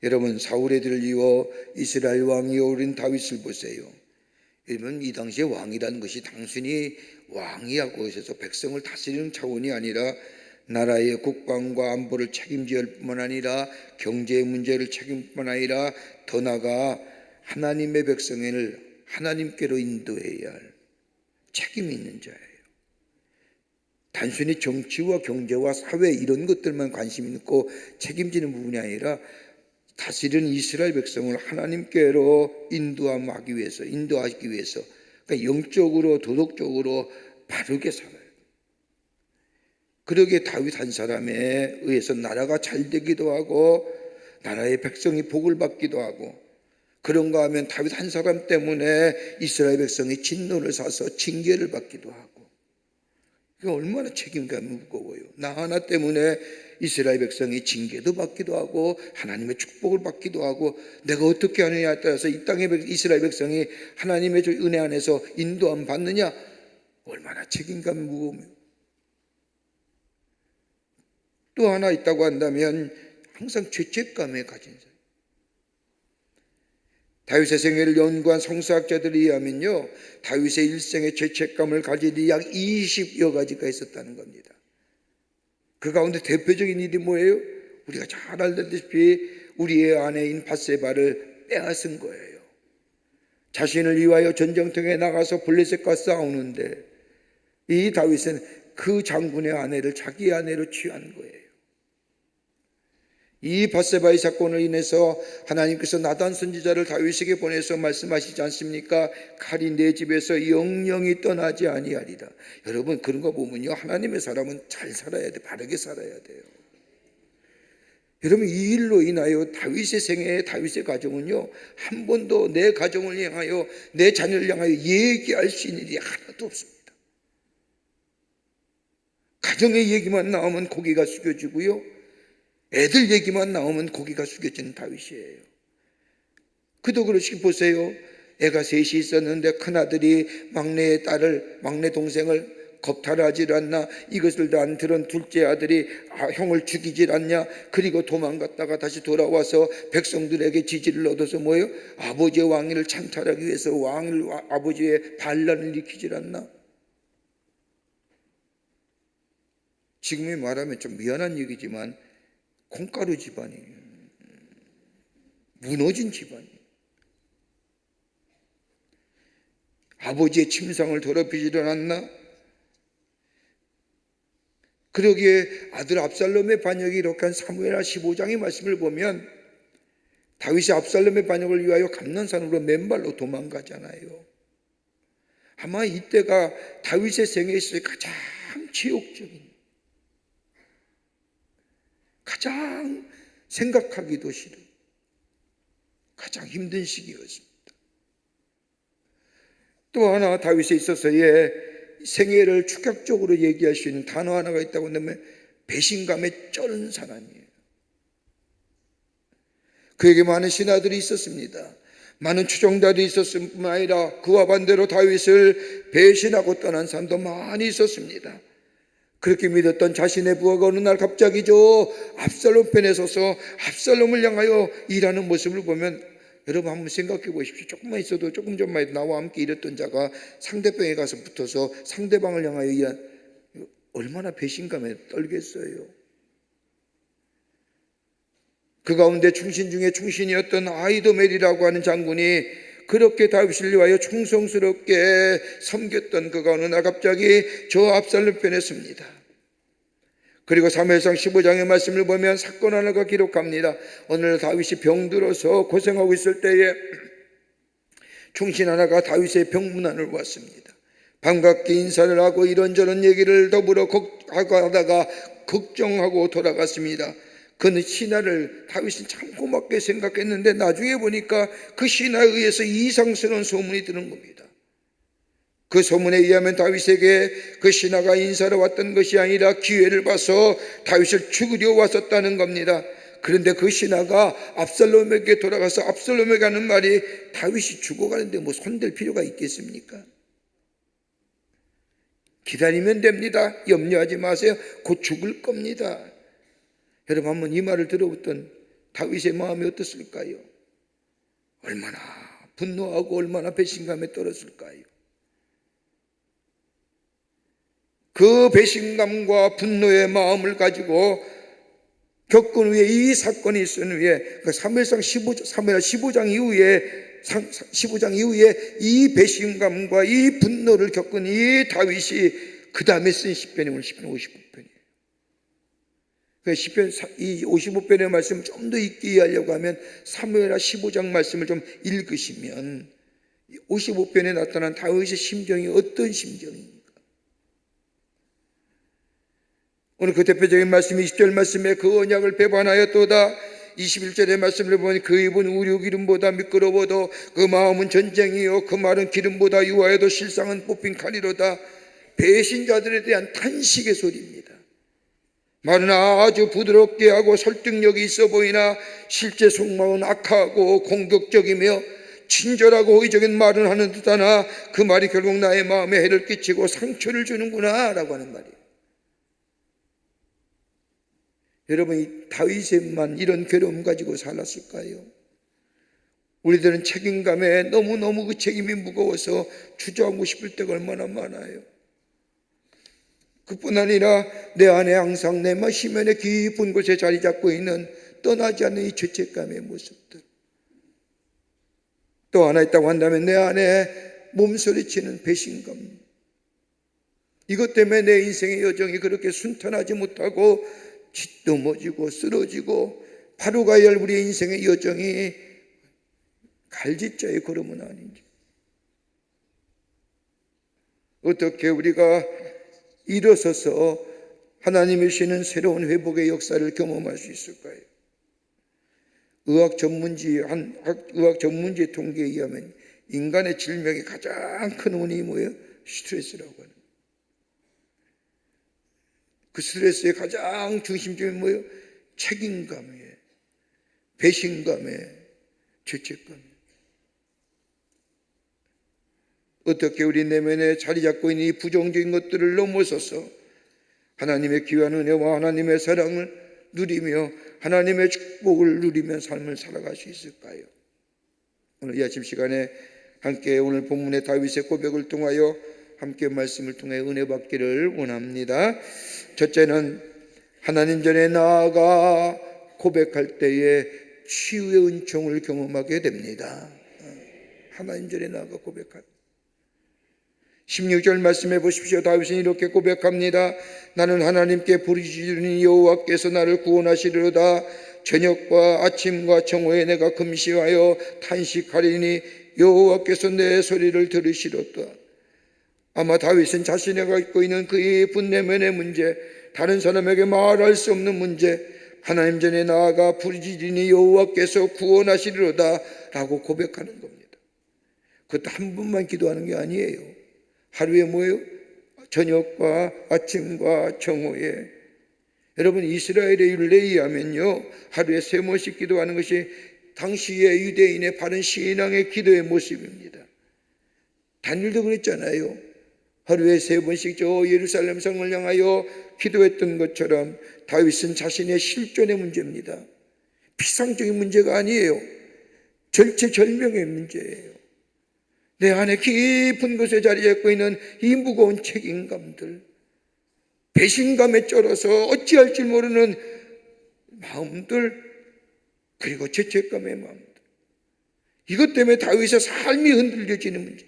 여러분, 사울의 들을 이어 이스라엘 왕이여 오른 다윗을 보세요. 여러분, 이 당시에 왕이라는 것이 단순히 왕이하고 있어서 백성을 다스리는 차원이 아니라 나라의 국방과 안보를 책임질 뿐만 아니라 경제 문제를 책임질 뿐만 아니라 더 나아가 하나님의 백성을 하나님께로 인도해야 할 책임이 있는 자예요. 단순히 정치와 경제와 사회 이런 것들만 관심 있고 책임지는 부분이 아니라 다스리는 이스라엘 백성을 하나님께로 인도하기 위해서 그러니까 영적으로 도덕적으로 바르게 살아요. 그러기에 다윗 한 사람에 의해서 나라가 잘 되기도 하고 나라의 백성이 복을 받기도 하고, 그런가 하면 다윗 한 사람 때문에 이스라엘 백성이 진노를 사서 징계를 받기도 하고, 이게 얼마나 책임감이 무거워요. 나 하나 때문에 이스라엘 백성이 징계도 받기도 하고 하나님의 축복을 받기도 하고, 내가 어떻게 하느냐에 따라서 이 땅의 이스라엘 백성이 하나님의 은혜 안에서 인도함 받느냐, 얼마나 책임감이 무거우며. 또 하나 있다고 한다면 항상 죄책감에 가진 사람. 다윗의 생애를 연구한 성서학자들에 의하면요, 다윗의 일생에 죄책감을 가질 일이 약 20여 가지가 있었다는 겁니다. 그 가운데 대표적인 일이 뭐예요? 우리가 잘 알다시피 우리의 아내인 밧세바를 빼앗은 거예요. 자신을 위하여 전쟁터에 나가서 블레셋과 싸우는데 이 다윗은 그 장군의 아내를 자기 아내로 취한 거예요. 이 밧세바의 사건을 인해서 하나님께서 나단 선지자를 다윗에게 보내서 말씀하시지 않습니까? 칼이 내 집에서 영영이 떠나지 아니하리라. 여러분, 그런 거 보면요, 하나님의 사람은 잘 살아야 돼, 바르게 살아야 돼요. 여러분, 이 일로 인하여 다윗의 생애에 다윗의 가정은요, 한 번도 내 가정을 향하여 내 자녀를 향하여 얘기할 수 있는 일이 하나도 없습니다. 가정의 얘기만 나오면 고개가 숙여지고요, 애들 얘기만 나오면 고개가 숙여지는 다윗이에요. 그도 그러시기 보세요. 애가 셋이 있었는데 큰아들이 막내 동생을 겁탈하지 않나, 이것을 다 안 들은 둘째 아들이 형을 죽이질 않냐, 그리고 도망갔다가 다시 돌아와서 백성들에게 지지를 얻어서 뭐예요? 아버지의 왕위를 찬탈하기 위해서 아버지의 반란을 일으키질 않나. 지금에 말하면 좀 미안한 얘기지만 콩가루 집안이에요. 무너진 집안이에요. 아버지의 침상을 더럽히지를 않나? 그러기에 아들 압살롬의 반역이 이렇게 한 사무엘하 15장의 말씀을 보면 다윗이 압살롬의 반역을 위하여 감난산으로 맨발로 도망가잖아요. 아마 이때가 다윗의 생애에서 가장 치욕적인, 가장 생각하기도 싫은, 가장 힘든 시기였습니다. 또 하나 다윗에 있어서의 생애를 축약적으로 얘기할 수 있는 단어 하나가 있다고 한다면 배신감에 쩔은 사람이에요. 그에게 많은 신하들이 있었습니다. 많은 추종자들이 있었을 뿐만 아니라 그와 반대로 다윗을 배신하고 떠난 사람도 많이 있었습니다. 그렇게 믿었던 자신의 부하가 어느 날 갑자기 압살롬 편에 서서 압살롬을 향하여 일하는 모습을 보면 여러분 한번 생각해 보십시오. 조금만 있어도, 조금 전만 해도 나와 함께 일했던 자가 상대방에 가서 붙어서 상대방을 향하여 일한, 얼마나 배신감에 떨겠어요. 그 가운데 충신 중에 충신이었던 아히도멜이라고 하는 장군이 그렇게 다윗을 위하여 충성스럽게 섬겼던 그가 어느 날 갑자기 저 압살롬 편에 섭니다. 그리고 사무엘상 15장의 말씀을 보면 사건 하나가 기록합니다. 어느 날 다윗이 병들어서 고생하고 있을 때에 충신 하나가 다윗의 병문안을 왔습니다. 반갑게 인사를 하고 이런저런 얘기를 더불어 하다가 걱정하고 돌아갔습니다. 그 신하를 다윗은 참 고맙게 생각했는데 나중에 보니까 그 신하에 의해서 이상스러운 소문이 드는 겁니다. 그 소문에 의하면 다윗에게 그 신하가 인사를 왔던 것이 아니라 기회를 봐서 다윗을 죽이려 왔었다는 겁니다. 그런데 그 신하가 압살롬에게 돌아가서 압살롬에게 하는 말이, 다윗이 죽어가는데 뭐 손댈 필요가 있겠습니까? 기다리면 됩니다. 염려하지 마세요. 곧 죽을 겁니다. 여러분, 한번 이 말을 들어봤던 다윗의 마음이 어떻을까요? 얼마나 분노하고 얼마나 배신감에 떨었을까요? 그 배신감과 분노의 마음을 가지고 겪은 후에, 이 사건이 있은 후에, 사무엘상 15장 이후에 15장 이후에 이 배신감과 이 분노를 겪은 이 다윗이 그 다음에 쓴 시편이 오늘 시편 55편이에요. 시편 이 55편의 말씀을 좀 더 있게 이해하려고 하면 사무엘하 15장 말씀을 좀 읽으시면 55편에 나타난 다윗의 심정이 어떤 심정입니까? 오늘 그 대표적인 말씀이 20절 말씀에 그 언약을 배반하였도다. 21절의 말씀을 보니 그 입은 우류 기름보다 미끄러워도 그 마음은 전쟁이요 그 말은 기름보다 유하여도 실상은 뽑힌 칼이로다. 배신자들에 대한 탄식의 소리입니다. 말은 아주 부드럽게 하고 설득력이 있어 보이나 실제 속마음은 악하고 공격적이며 친절하고 호의적인 말은 하는 듯하나 그 말이 결국 나의 마음에 해를 끼치고 상처를 주는구나 라고 하는 말이에요. 여러분, 이 다윗만 이런 괴로움 가지고 살았을까요? 우리들은 책임감에 너무너무 그 책임이 무거워서 주저하고 싶을 때가 얼마나 많아요. 그뿐 아니라 내 안에 항상 내 심연의 깊은 곳에 자리 잡고 있는 떠나지 않는 이 죄책감의 모습들. 또 하나 있다고 한다면 내 안에 몸소리치는 배신감. 이것 때문에 내 인생의 여정이 그렇게 순탄하지 못하고 넘어지고 쓰러지고 바로 가야 할 우리의 인생의 여정이 갈짓자의 걸음은 아닌지. 어떻게 우리가 일어서서 하나님이 주시는 새로운 회복의 역사를 경험할 수 있을까요? 의학 전문지의 통계에 의하면 인간의 질병의 가장 큰 원인이 뭐예요? 스트레스라고 하는. 그 스트레스의 가장 중심점이 뭐예요? 책임감이에요. 배신감이에요. 죄책감이에요. 어떻게 우리 내면에 자리 잡고 있는 이 부정적인 것들을 넘어서서 하나님의 귀한 은혜와 하나님의 사랑을 누리며 하나님의 축복을 누리며 삶을 살아갈 수 있을까요? 오늘 이 아침 시간에 함께 오늘 본문의 다윗의 고백을 통하여 함께 말씀을 통해 은혜 받기를 원합니다. 첫째는 하나님 전에 나아가 고백할 때에 치유의 은총을 경험하게 됩니다. 하나님 전에 나아가 고백할 16절 말씀해 보십시오. 다윗은 이렇게 고백합니다. 나는 하나님께 부르짖으니 여호와께서 나를 구원하시리로다. 저녁과 아침과 정오에 내가 금시하여 탄식하리니 여호와께서 내 소리를 들으시리로다. 아마 다윗은 자신이 갖고 있는 그의 분내면의 문제, 다른 사람에게 말할 수 없는 문제, 하나님 전에 나아가 부르짖으니 여호와께서 구원하시리로다 라고 고백하는 겁니다. 그것도 한 번만 기도하는 게 아니에요. 하루에 뭐예요? 저녁과 아침과 정오에. 여러분, 이스라엘의 율례에 의하면요, 하루에 3번씩 기도하는 것이 당시의 유대인의 바른 신앙의 기도의 모습입니다. 다니엘도 그랬잖아요. 하루에 3번씩 저 예루살렘 성을 향하여 기도했던 것처럼 다윗은 자신의 실존의 문제입니다. 피상적인 문제가 아니에요. 절체절명의 문제예요. 내 안에 깊은 곳에 자리 잡고 있는 이 무거운 책임감들, 배신감에 쩔어서 어찌할 줄 모르는 마음들, 그리고 죄책감의 마음들, 이것 때문에 다윗의 삶이 흔들려지는 문제.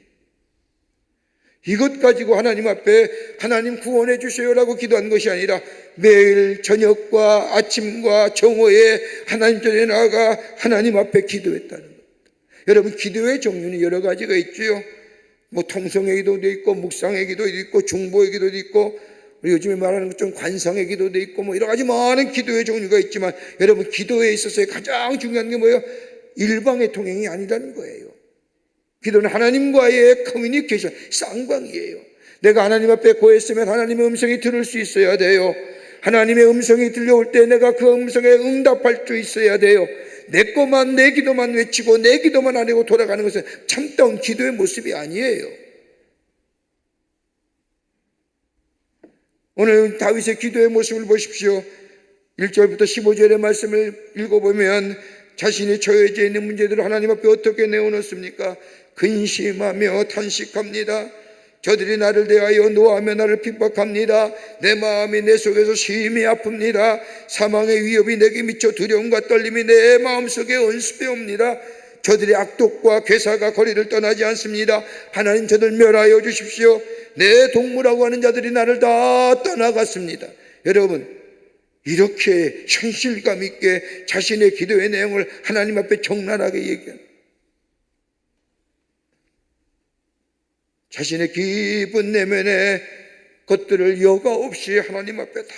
이것 가지고 하나님 앞에 하나님 구원해 주세요라고 기도한 것이 아니라 매일 저녁과 아침과 정오에 하나님 전에 나아가 하나님 앞에 기도했다는 것. 여러분, 기도의 종류는 여러 가지가 있죠. 뭐 통성의 기도도 있고 묵상의 기도도 있고 중보의 기도도 있고 우리 요즘에 말하는 것처럼 관상의 기도도 있고 뭐 여러 가지 많은 기도의 종류가 있지만 여러분, 기도에 있어서의 가장 중요한 게 뭐예요? 일방의 통행이 아니라는 거예요. 기도는 하나님과의 커뮤니케이션, 쌍방이에요. 내가 하나님 앞에 고했으면 하나님의 음성이 들을 수 있어야 돼요. 하나님의 음성이 들려올 때 내가 그 음성에 응답할 수 있어야 돼요. 내 것만, 내 기도만 외치고 내 기도만 안 하고 돌아가는 것은 참다운 기도의 모습이 아니에요. 오늘 다윗의 기도의 모습을 보십시오. 1절부터 15절의 말씀을 읽어보면 자신이 처해져 있는 문제들을 하나님 앞에 어떻게 내어놓습니까? 근심하며 탄식합니다. 저들이 나를 대하여 노하며 나를 핍박합니다. 내 마음이 내 속에서 심히 아픕니다. 사망의 위협이 내게 미쳐 두려움과 떨림이 내 마음속에 언습해 옵니다. 저들의 악독과 괴사가 거리를 떠나지 않습니다. 하나님, 저들 멸하여 주십시오. 내 동무라고 하는 자들이 나를 다 떠나갔습니다. 여러분, 이렇게 현실감 있게 자신의 기도의 내용을 하나님 앞에 적나라하게 얘기합니다. 자신의 깊은 내면의 것들을 여과 없이 하나님 앞에 다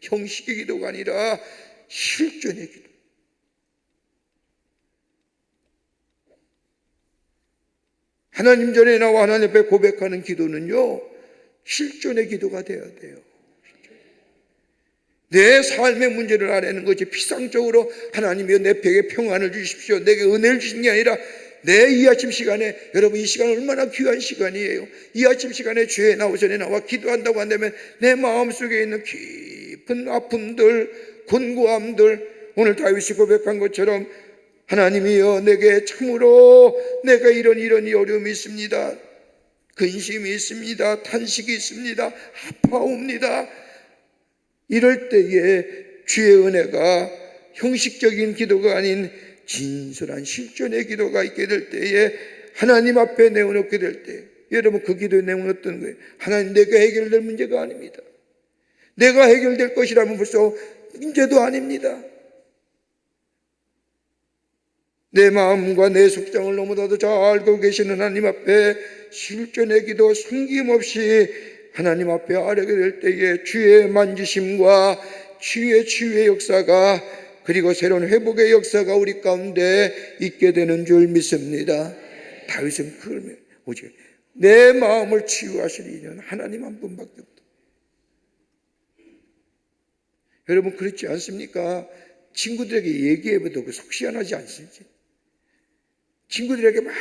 형식의 기도가 아니라 실존의 기도. 하나님 전에 나와 하나님 앞에 고백하는 기도는요, 실존의 기도가 되어야 돼요. 내 삶의 문제를 알아내는 것이 피상적으로 하나님이여 내 벽에 평안을 주십시오, 내게 은혜를 주시는 게 아니라 내 이 아침 시간에, 여러분 이 시간 얼마나 귀한 시간이에요. 이 아침 시간에 주의 나오전에 나와 기도한다고 한다면 내 마음속에 있는 깊은 아픔들, 곤고함들, 오늘 다윗이 고백한 것처럼 하나님이여 내게 참으로 내가 이런 어려움이 있습니다, 근심이 있습니다, 탄식이 있습니다, 아파옵니다. 이럴 때에 주의 은혜가 형식적인 기도가 아닌 진솔한 실존의 기도가 있게 될 때에 하나님 앞에 내어놓게 될 때, 여러분 그 기도의 내용은 어떤 거예요? 하나님, 내가 해결될 문제가 아닙니다. 내가 해결될 것이라면 벌써 문제도 아닙니다. 내 마음과 내 속장을 너무나도 잘 알고 계시는 하나님 앞에 실존의 기도 숨김없이 하나님 앞에 아뢰게 될 때에 주의 만지심과 주의 치유의 역사가, 그리고 새로운 회복의 역사가 우리 가운데 있게 되는 줄 믿습니다. 다윗은 그걸 오직 내 마음을 치유하실 이는 하나님 한 분밖에 없다. 여러분 그렇지 않습니까? 친구들에게 얘기해봐도 그 속 시원하지 않습니까? 친구들에게 막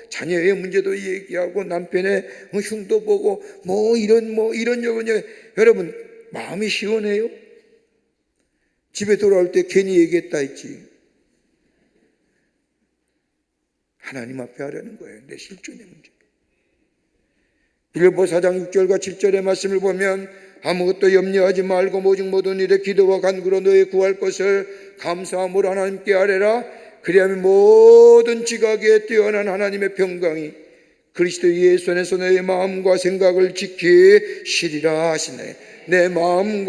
자녀의 문제도 얘기하고 남편의 흉도 보고 이런 여러분 마음이 시원해요? 집에 돌아올 때 괜히 얘기했다 했지. 하나님 앞에 하라는 거예요. 내 실존의 문제. 빌립보 4장 6절과 7절의 말씀을 보면 아무것도 염려하지 말고 오직 모든 일에 기도와 간구로 너의 구할 것을 감사함으로 하나님께 아뢰라. 그리하면 모든 지각에 뛰어난 하나님의 평강이 그리스도 예수 안에서 너의 마음과 생각을 지키시리라 하시네. 내 마음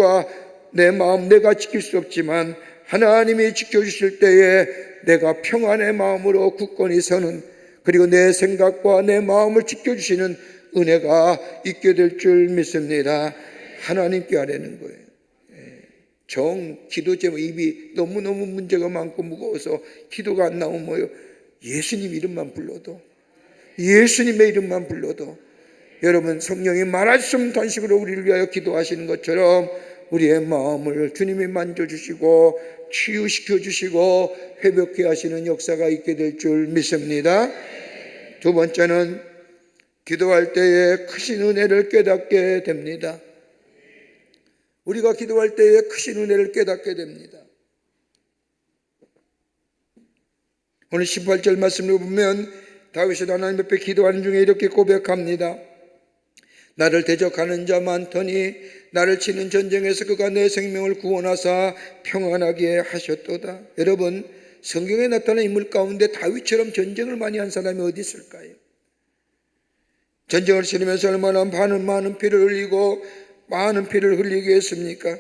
내가 지킬 수 없지만 하나님이 지켜주실 때에 내가 평안의 마음으로 굳건히 서는, 그리고 내 생각과 내 마음을 지켜주시는 은혜가 있게 될 줄 믿습니다. 하나님께 아뢰는 거예요. 기도 제목 입이 너무너무 문제가 많고 무거워서 기도가 안 나오면 뭐예요? 예수님 이름만 불러도, 예수님의 이름만 불러도, 여러분 성령이 말할 수 없는 단식으로 우리를 위하여 기도하시는 것처럼 우리의 마음을 주님이 만져주시고 치유시켜 주시고 회복케 하시는 역사가 있게 될 줄 믿습니다. 두 번째는 기도할 때에 크신 은혜를 깨닫게 됩니다. 우리가 기도할 때에 크신 은혜를 깨닫게 됩니다. 오늘 18절 말씀을 보면 다윗이 하나님 앞에 기도하는 중에 이렇게 고백합니다. 나를 대적하는 자 많더니 나를 치는 전쟁에서 그가 내 생명을 구원하사 평안하게 하셨도다. 여러분 성경에 나타난 인물 가운데 다윗처럼 전쟁을 많이 한 사람이 어디 있을까요? 전쟁을 치르면서 얼마나 많은 피를 흘리고 많은 피를 흘리게 했습니까?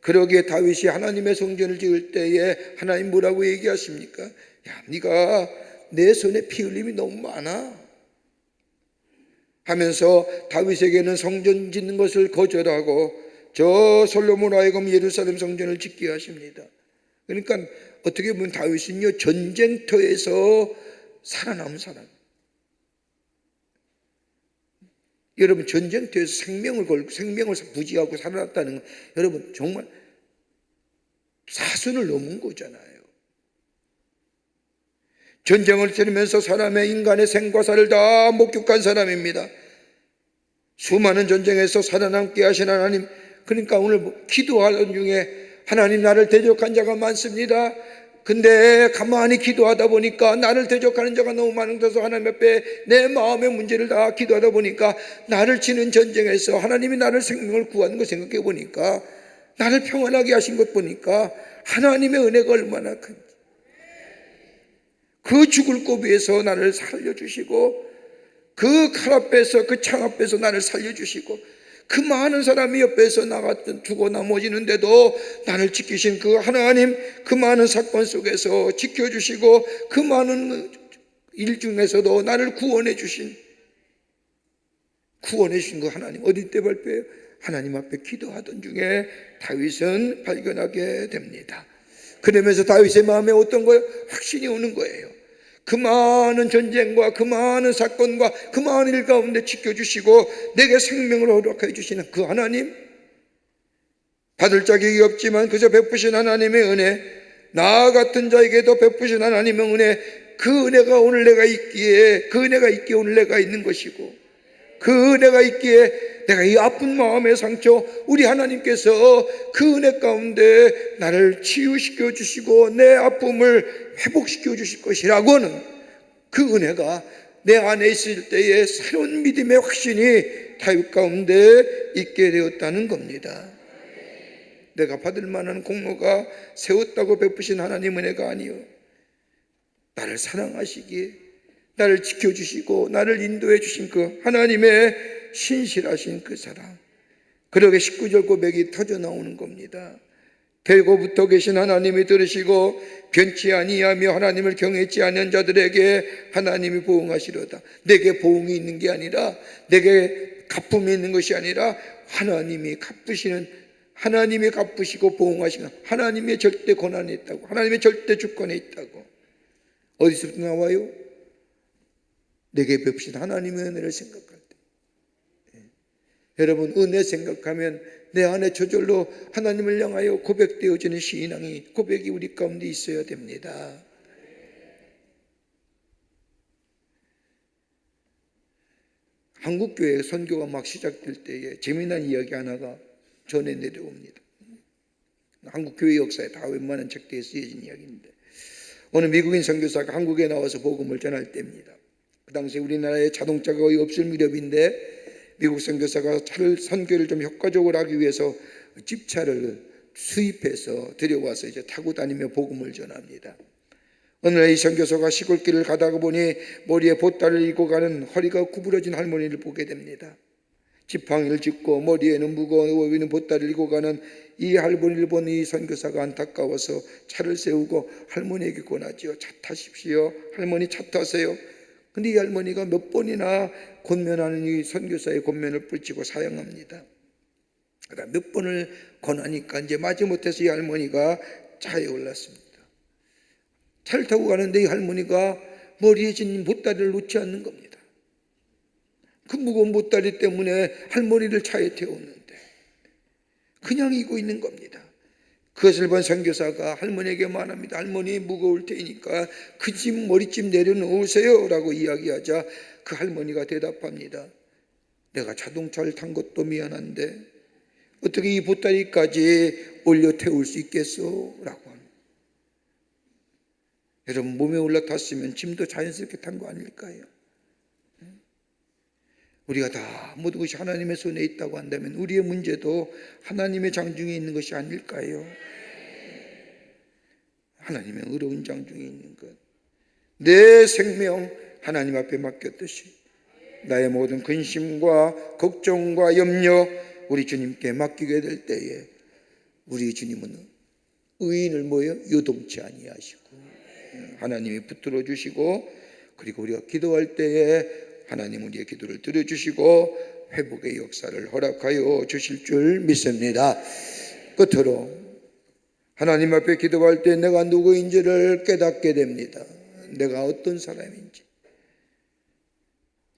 그러기에 다윗이 하나님의 성전을 지을 때에 하나님 뭐라고 얘기하십니까? 야, 네가 내 손에 피 흘림이 너무 많아 하면서 다윗에게는 성전 짓는 것을 거절하고 저 솔로몬 하여금 예루살렘 성전을 짓게 하십니다. 그러니까 어떻게 보면 다윗은요 전쟁터에서 살아남은 사람. 여러분 전쟁터에서 생명을 걸고 생명을 부지하고 살아났다는 건 여러분 정말 사선을 넘은 거잖아요. 전쟁을 치르면서 사람의 인간의 생과 사를 다 목격한 사람입니다. 수많은 전쟁에서 살아남게 하신 하나님, 그러니까 오늘 기도하는 중에 하나님 나를 대적한 자가 많습니다. 근데 가만히 기도하다 보니까 나를 대적하는 자가 너무 많아서 하나님 앞에 내 마음의 문제를 다 기도하다 보니까 나를 치는 전쟁에서 하나님이 나를 생명을 구하는 거 생각해 보니까 나를 평안하게 하신 것 보니까 하나님의 은혜가 얼마나 큰지. 그 죽을 고비에서 나를 살려주시고, 그 칼 앞에서, 그 창 앞에서 나를 살려주시고, 그 많은 사람이 옆에서 나갔던 죽어 넘어지는데도 나를 지키신 그 하나님, 그 많은 사건 속에서 지켜주시고 그 많은 일 중에서도 나를 구원해 주신 그 하나님, 어디 때 발표해요? 하나님 앞에 기도하던 중에 다윗은 발견하게 됩니다. 그러면서 다윗의 마음에 어떤 거예요? 확신이 오는 거예요. 그 많은 전쟁과 그 많은 사건과 그 많은 일 가운데 지켜주시고 내게 생명을 허락해 주시는 그 하나님, 받을 자격이 없지만 그저 베푸신 하나님의 은혜, 나 같은 자에게도 베푸신 하나님의 은혜, 그 은혜가 오늘 내가 있기에, 그 은혜가 있기에 오늘 내가 있는 것이고, 그 은혜가 있기에 내가 이 아픈 마음의 상처, 우리 하나님께서 그 은혜 가운데 나를 치유시켜 주시고 내 아픔을 회복시켜 주실 것이라고는, 그 은혜가 내 안에 있을 때에 새로운 믿음의 확신이 다윗 가운데 있게 되었다는 겁니다. 내가 받을 만한 공로가 세웠다고 베푸신 하나님 은혜가 아니요, 나를 사랑하시기에 나를 지켜주시고 나를 인도해 주신 그 하나님의 신실하신 그 사랑, 그러게 19절 고백이 터져 나오는 겁니다. 대고부터 계신 하나님이 들으시고 변치 아니하며 하나님을 경외치 않는 자들에게 하나님이 보응하시려다. 내게 보응이 있는 게 아니라, 내게 갚음이 있는 것이 아니라 하나님이 갚으시는, 하나님이 갚으시고 보응하시는 하나님의 절대 권한이 있다고, 하나님의 절대 주권이 있다고. 어디서부터 나와요? 내게 베푸신 하나님의 은혜를 생각할 때. 여러분, 은혜 생각하면 내 안에 저절로 하나님을 향하여 고백되어지는 신앙이, 고백이 우리 가운데 있어야 됩니다. 한국교회 선교가 막 시작될 때에 재미난 이야기 하나가 전해 내려옵니다. 한국교회 역사에 다 웬만한 책들에 쓰여진 이야기인데, 어느 미국인 선교사가 한국에 나와서 복음을 전할 때입니다. 그 당시에 우리나라에 자동차가 거의 없을 무렵인데 미국 선교사가 선교를 좀 효과적으로 하기 위해서 집차를 수입해서 들여와서 이제 타고 다니며 복음을 전합니다. 어느 날 이 선교사가 시골길을 가다가 보니 머리에 보따리를 입고 가는 허리가 구부러진 할머니를 보게 됩니다. 지팡이를 짚고 머리에는 무거운 보따리를 입고 가는 이 할머니를 본 이 선교사가 안타까워서 차를 세우고 할머니에게 권하지요. 차 타십시오. 할머니 차 타세요. 근데 이 할머니가 몇 번이나 권면하는 이 선교사의 권면을 뿌리치고 사양합니다. 그러니까 몇 번을 권하니까 이제 마지못해서 이 할머니가 차에 올랐습니다. 차를 타고 가는데 이 할머니가 머리에 진 보따리를 놓지 않는 겁니다. 그 무거운 보따리 때문에 할머니를 차에 태웠는데 그냥 이고 있는 겁니다. 그것을 본 선교사가 할머니에게 말합니다. 할머니 무거울 테니까 그 짐 머리쯤 내려놓으세요 라고 이야기하자 그 할머니가 대답합니다. 내가 자동차를 탄 것도 미안한데 어떻게 이 보따리까지 올려 태울 수 있겠소? 라고 합니다. 여러분, 몸에 올라탔으면 짐도 자연스럽게 탄 거 아닐까요? 우리가 다 모든 것이 하나님의 손에 있다고 한다면 우리의 문제도 하나님의 장중에 있는 것이 아닐까요? 하나님의 의로운 장중에 있는 것, 내 생명 하나님 앞에 맡겼듯이 나의 모든 근심과 걱정과 염려 우리 주님께 맡기게 될 때에 우리 주님은 의인을 뭐예요? 요동치 아니하시고 하나님이 붙들어 주시고, 그리고 우리가 기도할 때에 하나님 우리의 기도를 들어주시고 회복의 역사를 허락하여 주실 줄 믿습니다. 끝으로 하나님 앞에 기도할 때 내가 누구인지를 깨닫게 됩니다. 내가 어떤 사람인지.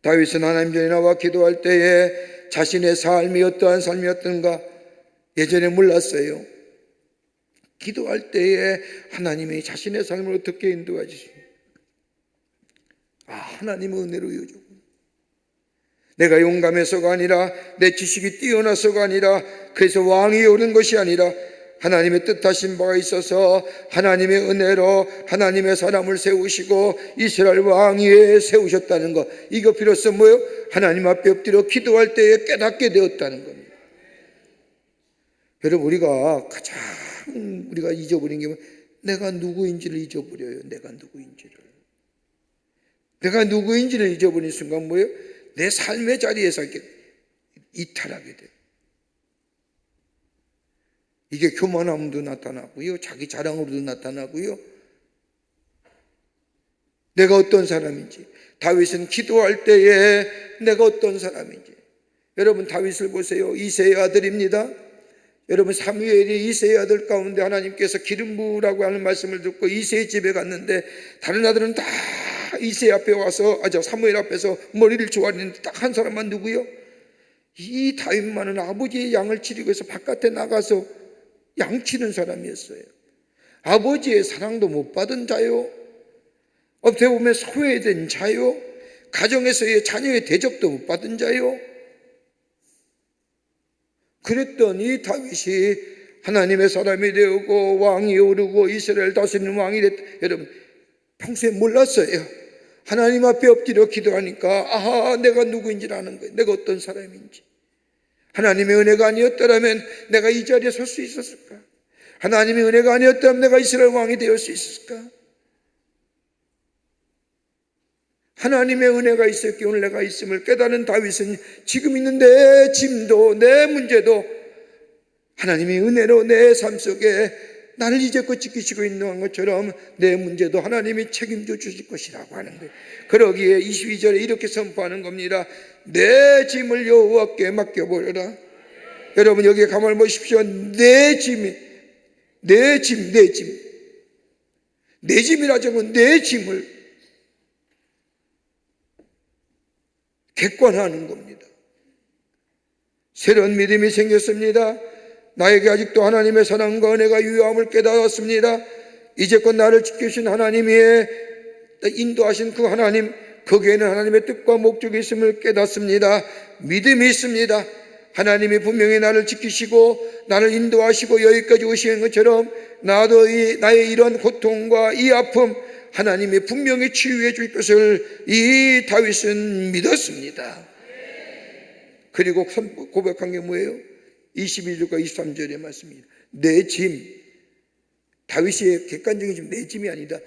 다윗은 하나님 전에 나와 기도할 때에 자신의 삶이 어떠한 삶이었던가 예전에 몰랐어요. 기도할 때에 하나님이 자신의 삶을 어떻게 인도해 주십니까? 하나님의 은혜로 이어져. 내가 용감해서가 아니라 내 지식이 뛰어나서가 아니라 그래서 왕이 오른 것이 아니라 하나님의 뜻하신 바가 있어서 하나님의 은혜로 하나님의 사람을 세우시고 이스라엘 왕위에 세우셨다는 것, 이거 비로소 뭐예요? 하나님 앞에 엎드려 기도할 때에 깨닫게 되었다는 겁니다. 여러분, 우리가 가장 우리가 잊어버린 게 내가 누구인지를 잊어버려요. 내가 누구인지를. 내가 누구인지를 잊어버린 순간 뭐예요? 내 삶의 자리에서 이렇게 이탈하게 돼요. 이게 교만함도 나타나고요, 자기 자랑으로도 나타나고요. 내가 어떤 사람인지, 다윗은 기도할 때에 내가 어떤 사람인지. 여러분 다윗을 보세요. 이새의 아들입니다. 여러분 사무엘이 이새의 아들 가운데 하나님께서 기름 부으라고 하는 말씀을 듣고 이새의 집에 갔는데 다른 아들은 다 이새 앞에 와서 사무엘 앞에서 머리를 조아리는데 딱 한 사람만 누구요? 이 다윗만은 아버지의 양을 치르기 위해서 바깥에 나가서 양 치는 사람이었어요. 아버지의 사랑도 못 받은 자요, 어떻게 보면 소외된 자요, 가정에서의 자녀의 대접도 못 받은 자요. 그랬던 이 다윗이 하나님의 사람이 되고 왕이 오르고 이스라엘 다스리는 왕이 됐다. 여러분 평소에 몰랐어요. 하나님 앞에 엎드려 기도하니까 내가 누구인지를 아는 거예요. 내가 어떤 사람인지. 하나님의 은혜가 아니었더라면 내가 이 자리에 설 수 있었을까? 하나님의 은혜가 아니었다면 내가 이스라엘 왕이 되을 수 있었을까? 하나님의 은혜가 있었기에 오늘 내가 있음을 깨달은 다윗은 지금 있는 내 짐도 내 문제도 하나님의 은혜로 내 삶 속에 나를 이제껏 지키시고 있는 것처럼 내 문제도 하나님이 책임져 주실 것이라고 하는 거예요. 그러기에 22절에 이렇게 선포하는 겁니다. 내 짐을 여호와께 맡겨버려라. 여러분 여기에 가만히 보십시오. 내 짐이라 하자면 내 짐을 객관화하는 겁니다. 새로운 믿음이 생겼습니다. 나에게 아직도 하나님의 사랑과 은혜가 유효함을 깨달았습니다. 이제껏 나를 지키신 하나님의 인도하신 그 하나님, 거기에는 하나님의 뜻과 목적이 있음을 깨닫습니다. 믿음이 있습니다. 하나님이 분명히 나를 지키시고 나를 인도하시고 여기까지 오시는 것처럼 나도 나의 이런 고통과 이 아픔 하나님이 분명히 치유해 줄 것을 이 다윗은 믿었습니다. 그리고 고백한 게 뭐예요? 22절과 23절의 말씀입니다. 내 짐, 다윗의 객관적인 짐, 내 짐이 아니다.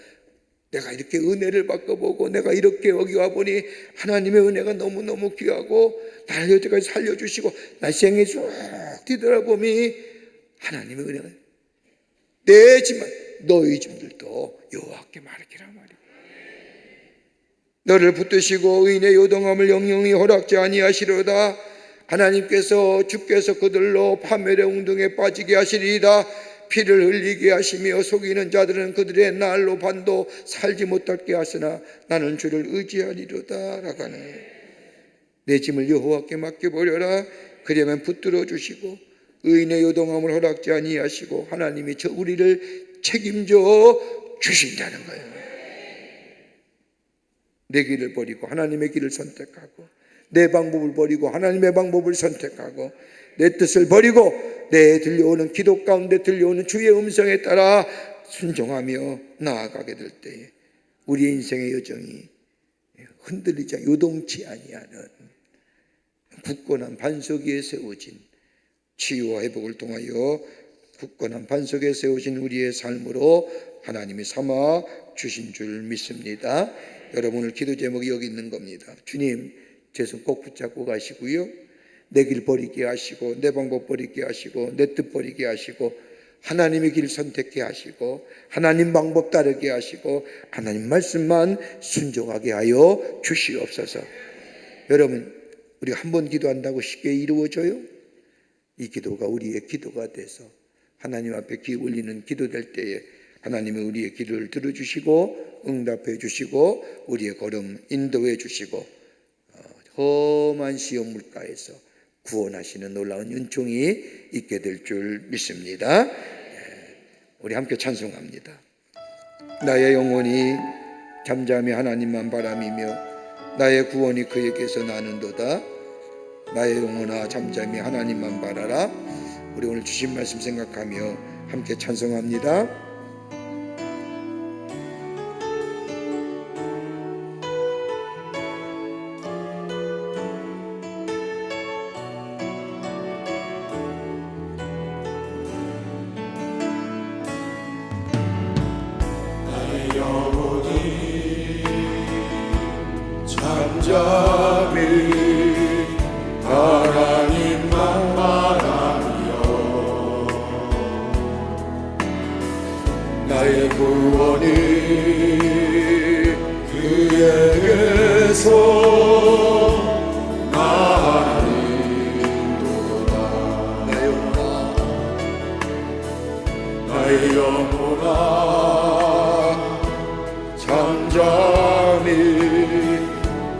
내가 이렇게 은혜를 바꿔보고 내가 이렇게 여기 와보니 하나님의 은혜가 너무너무 귀하고 나를 여태까지 살려주시고 나 생에 쭉 뒤돌아보니 하나님의 은혜가 내 짐만 너희 짐들도 여호와께 맡기라 말이야. 너를 붙드시고 의인의 요동함을 영영히 허락지 아니하시려다. 하나님께서 주께서 그들로 파멸의 웅덩이에 빠지게 하시리이다. 피를 흘리게 하시며 속이는 자들은 그들의 날로 반도 살지 못하게 하시나 나는 주를 의지하리로다 라고 하는 거예요. 내 짐을 여호와께 맡겨버려라. 그러면 붙들어 주시고 의인의 요동함을 허락지 아니하시고 하나님이 우리를 책임져 주신다는 거예요. 내 길을 버리고 하나님의 길을 선택하고 내 방법을 버리고 하나님의 방법을 선택하고 내 뜻을 버리고 내 들려오는 기도 가운데 들려오는 주의 음성에 따라 순종하며 나아가게 될 때에 우리의 인생의 여정이 흔들리지 요동치 아니하는 굳건한 반석 위에 세워진 치유와 회복을 통하여 굳건한 반석에 세워진 우리의 삶으로 하나님이 삼아 주신 줄 믿습니다. 여러분을 기도 제목이 여기 있는 겁니다. 주님, 제 손 꼭 붙잡고 가시고요, 내 길 버리게 하시고 내 방법 버리게 하시고 내 뜻 버리게 하시고 하나님의 길 선택해 하시고 하나님 방법 따르게 하시고 하나님 말씀만 순종하게 하여 주시옵소서. 여러분, 우리가 한 번 기도한다고 쉽게 이루어져요? 이 기도가 우리의 기도가 돼서 하나님 앞에 귀 올리는 기도 될 때에 하나님은 우리의 기도를 들어주시고 응답해 주시고 우리의 걸음 인도해 주시고 험한 시험 물가에서 구원하시는 놀라운 은총이 있게 될 줄 믿습니다. 우리 함께 찬송합니다. 나의 영혼이 잠잠히 하나님만 바라미며 나의 구원이 그에게서 나는도다. 나의 영혼아 잠잠히 하나님만 바라라. 우리 오늘 주신 말씀 생각하며 함께 찬송합니다. 영혼아 잠잠히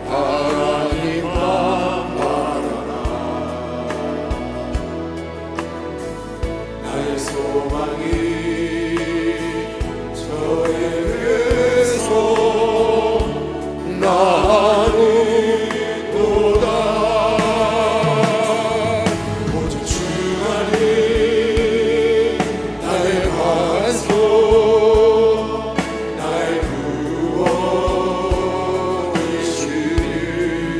하나님만 바라라. 나의 소망이 저에게서 나누도다. 오직 주만이 나의 반석, 나의 구원이시니.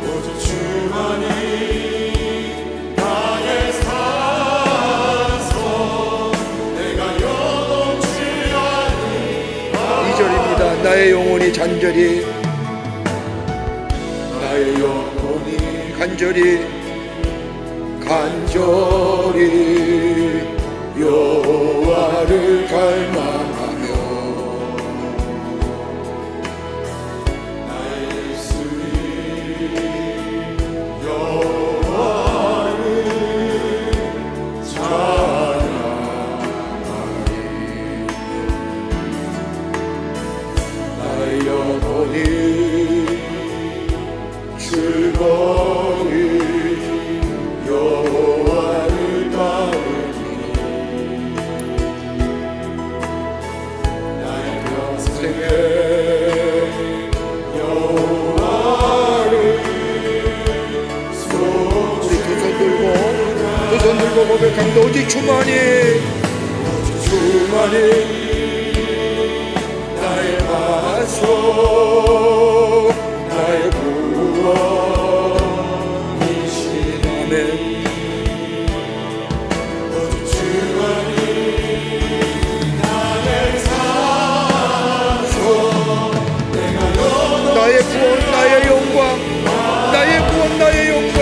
오직 주만이 나의 산성, 내가 요동치 아니. 2절입니다. 나의 영혼이 잔절히, 나의 영혼이 간절히 여호와를 갈망하며 나의 입술이 여호와를 찬양하리. 나의 영혼이 즐거이 여호와를 따르니. 나의 평생에 여호와를 우리 두 손 들고 고백합니다. 오직 주만이, 오직 주만이 나의 반석, 나의 구원이시네. 오직 주만이 나의 산성, 내가 나의 구원, 나의 영광, 나의 구원, 나의 영광,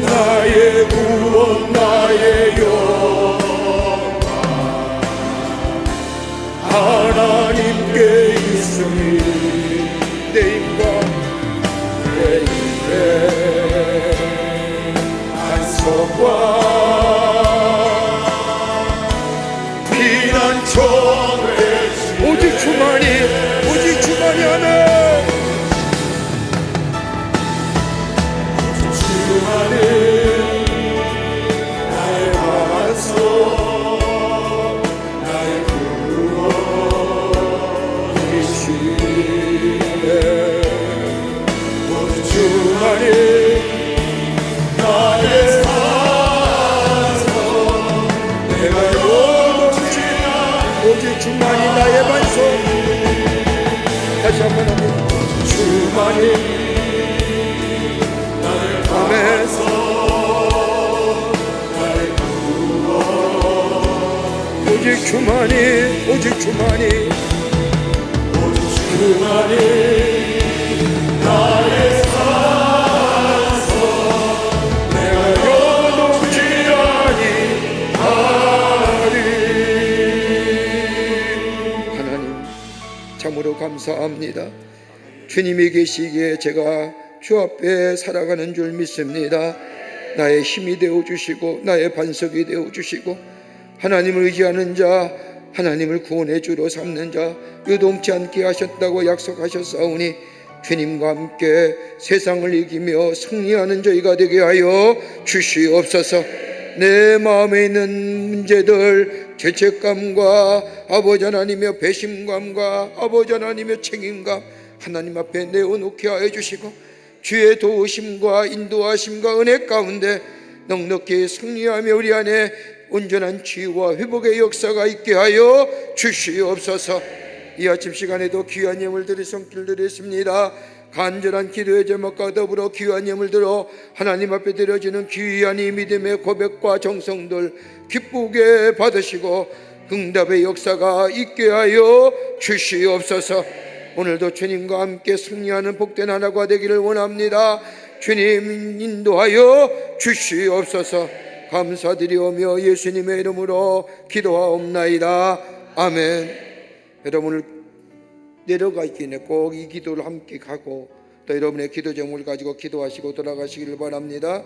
나의 구원, 나의 영광 하나님께 있으니. 내 힘과 내 힘의 반석과 피난처 되시. 오직 주만이, 오직 주만이 하나. 오직 주만이 나의 반석, 나의 구원이시네. 오직 주만이 나의 산성, 내가 요동치 않니. 오직 주만이 나의 반석. 다시 한번 합니다. 오직 주만이 나의 반석, 나의 구원. 오직 주만이, 오직 주만이, 오직 주만이 나의 산성, 내가 요동치 아니하리. 하나님 참으로 감사합니다. 주님이 계시기에 제가 주 앞에 살아가는 줄 믿습니다. 나의 힘이 되어주시고 나의 반석이 되어주시고 하나님을 의지하는 자, 하나님을 구원의 주로 삼는 자, 요동치 않게 하셨다고 약속하셨사오니 주님과 함께 세상을 이기며 승리하는 저희가 되게 하여 주시옵소서. 내 마음에 있는 문제들, 죄책감과 아버지 하나님의 배심감과 아버지 하나님의 책임감 하나님 앞에 내어놓게 하여 주시고 주의 도우심과 인도하심과 은혜 가운데 넉넉히 승리하며 우리 안에 온전한 치유와 회복의 역사가 있게 하여 주시옵소서. 이 아침 시간에도 귀한 예물 드릴 손길 드렸습니다. 간절한 기도의 제목과 더불어 귀한 예물 들어 하나님 앞에 드려지는 귀한 이 믿음의 고백과 정성들 기쁘게 받으시고 응답의 역사가 있게 하여 주시옵소서. 오늘도 주님과 함께 승리하는 복된 하나가 되기를 원합니다. 주님 인도하여 주시옵소서. 감사드리오며 예수님의 이름으로 기도하옵나이다. 아멘. 여러분을 내려가 있기 전에 꼭 이 기도를 함께 하고 또 여러분의 기도 제목을 가지고 기도하시고 돌아가시기를 바랍니다.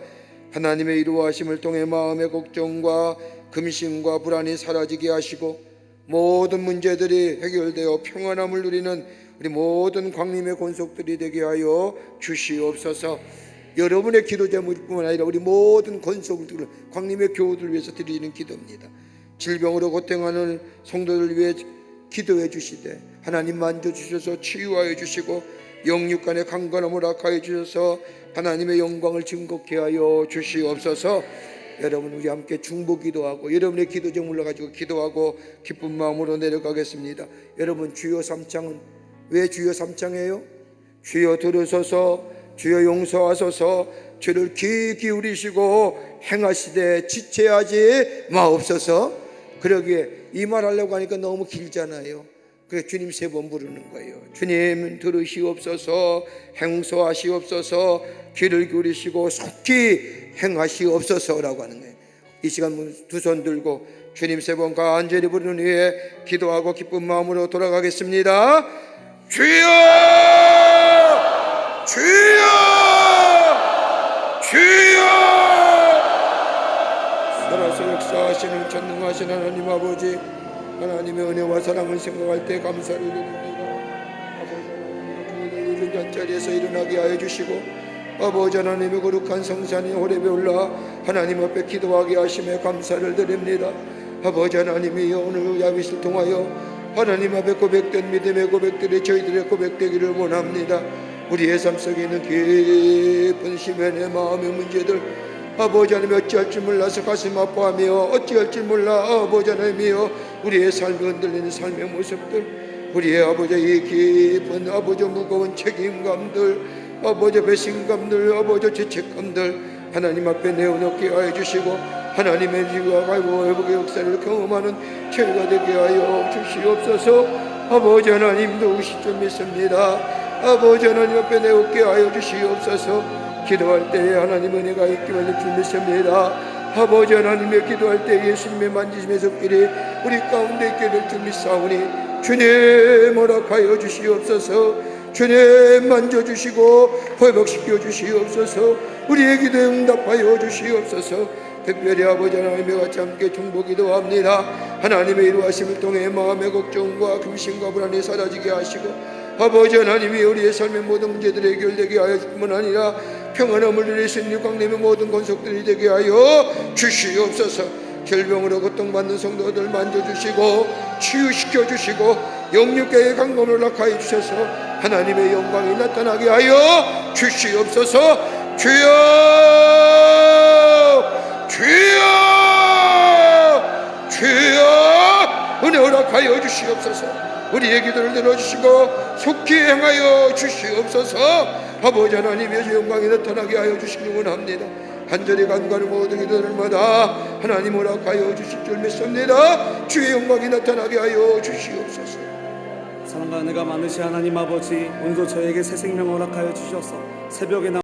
하나님의 이루어하심을 통해 마음의 걱정과 금심과 불안이 사라지게 하시고 모든 문제들이 해결되어 평안함을 누리는 우리 모든 광림의 권속들이 되게 하여 주시옵소서. 여러분의 기도 제목뿐만 아니라 우리 모든 권속들, 광림의 교우들을 위해서 드리는 기도입니다. 질병으로 고통하는 성도들을 위해 기도해 주시되 하나님 만져주셔서 치유하여 주시고 영육간의 강건함을 악하여 주셔서 하나님의 영광을 증거케 하여 주시옵소서. 여러분 우리 함께 중보 기도하고 여러분의 기도 제목을 가지고 기도하고 기쁜 마음으로 내려가겠습니다. 여러분 주여 삼창은 왜 주여 삼창이에요? 주여 들으소서, 주여 용서하소서, 주를 귀 기울이시고 행하시되 지체하지 마옵소서. 그러기에 이 말 하려고 하니까 너무 길잖아요. 그래서 주님 3번 부르는 거예요. 주님 들으시옵소서, 행소하시옵소서, 귀를 기울이시고 속히 행하시옵소서라고 하는 거예요. 이 시간 두 손 들고 주님 3번 간절히 부르는 후에 기도하고 기쁜 마음으로 돌아가겠습니다. 주여! 주여! 주여! 살아서 역사하시는 전능하신 하나님 아버지, 하나님의 은혜와 사랑을 생각할 때 감사를 드립니다. 아버지 이른 잔자리에서 일어나게 하여 주시고 아버지 하나님의 거룩한 성산이 호렙에 올라 하나님 앞에 기도하게 하심에 감사를 드립니다. 아버지 하나님이 오늘 야빗을 통하여 하나님 앞에 고백된 믿음의 고백들이 저희들의 고백되기를 원합니다. 우리의 삶 속에 있는 깊은 심연의 마음의 문제들 아버지 하나님 어찌할 줄 몰라서 가슴 아파하며 어찌할 줄 몰라 아버지 하나님이여 우리의 삶이 흔들리는 삶의 모습들 우리의 아버지 이 깊은 아버지 무거운 책임감들 아버지 배신감들 아버지 죄책감들 하나님 앞에 내어놓게 하여 주시고 하나님의 지와 갈고 회복의 역사를 경험하는 저희가 되게 하여 주시옵소서. 아버지 하나님 도우실 줄 믿습니다. 아버지 하나님 앞에 내놓게 하여 주시옵소서. 기도할 때에 하나님 은혜가 있기를 줄 믿습니다. 아버지 하나님의 기도할 때 예수님의 만지심의 손길이 우리 가운데 있게 될 줄 믿사오니 주님 허락하여 주시옵소서. 주님 만져주시고 회복시켜 주시옵소서. 우리의 기도에 응답하여 주시옵소서. 특별히 아버지 하나님과 같이 함께 중보 기도합니다. 하나님의 이루하심을 통해 마음의 걱정과 금심과 불안이 사라지게 하시고 아버지 하나님이 우리의 삶의 모든 문제들이 해결되게 하여 줄 뿐만 아니라 평안함을 누릴 수 있는 광림의 모든 권속들이 되게 하여 주시옵소서. 질병으로 고통받는 성도들 만져주시고 치유시켜 주시고 영육계의 강건을 낙하여 주셔서 하나님의 영광이 나타나게 하여 주시옵소서. 주여 주여 주여 은혜 허락하여 주시옵소서. 우리의 기도를 들어주시고 속히 행하여 주시옵소서. 아버지 하나님의 영광이 나타나게 하여 주시길 원합니다. 간절히 간구하는 모든 기도들마다 하나님 허락하여 주실 줄 믿습니다. 주의 영광이 나타나게 하여 주시옵소서. 사랑과 은혜가 많으신 하나님 아버지, 오늘도 저에게 새 생명 허락하여 주셔서 새벽에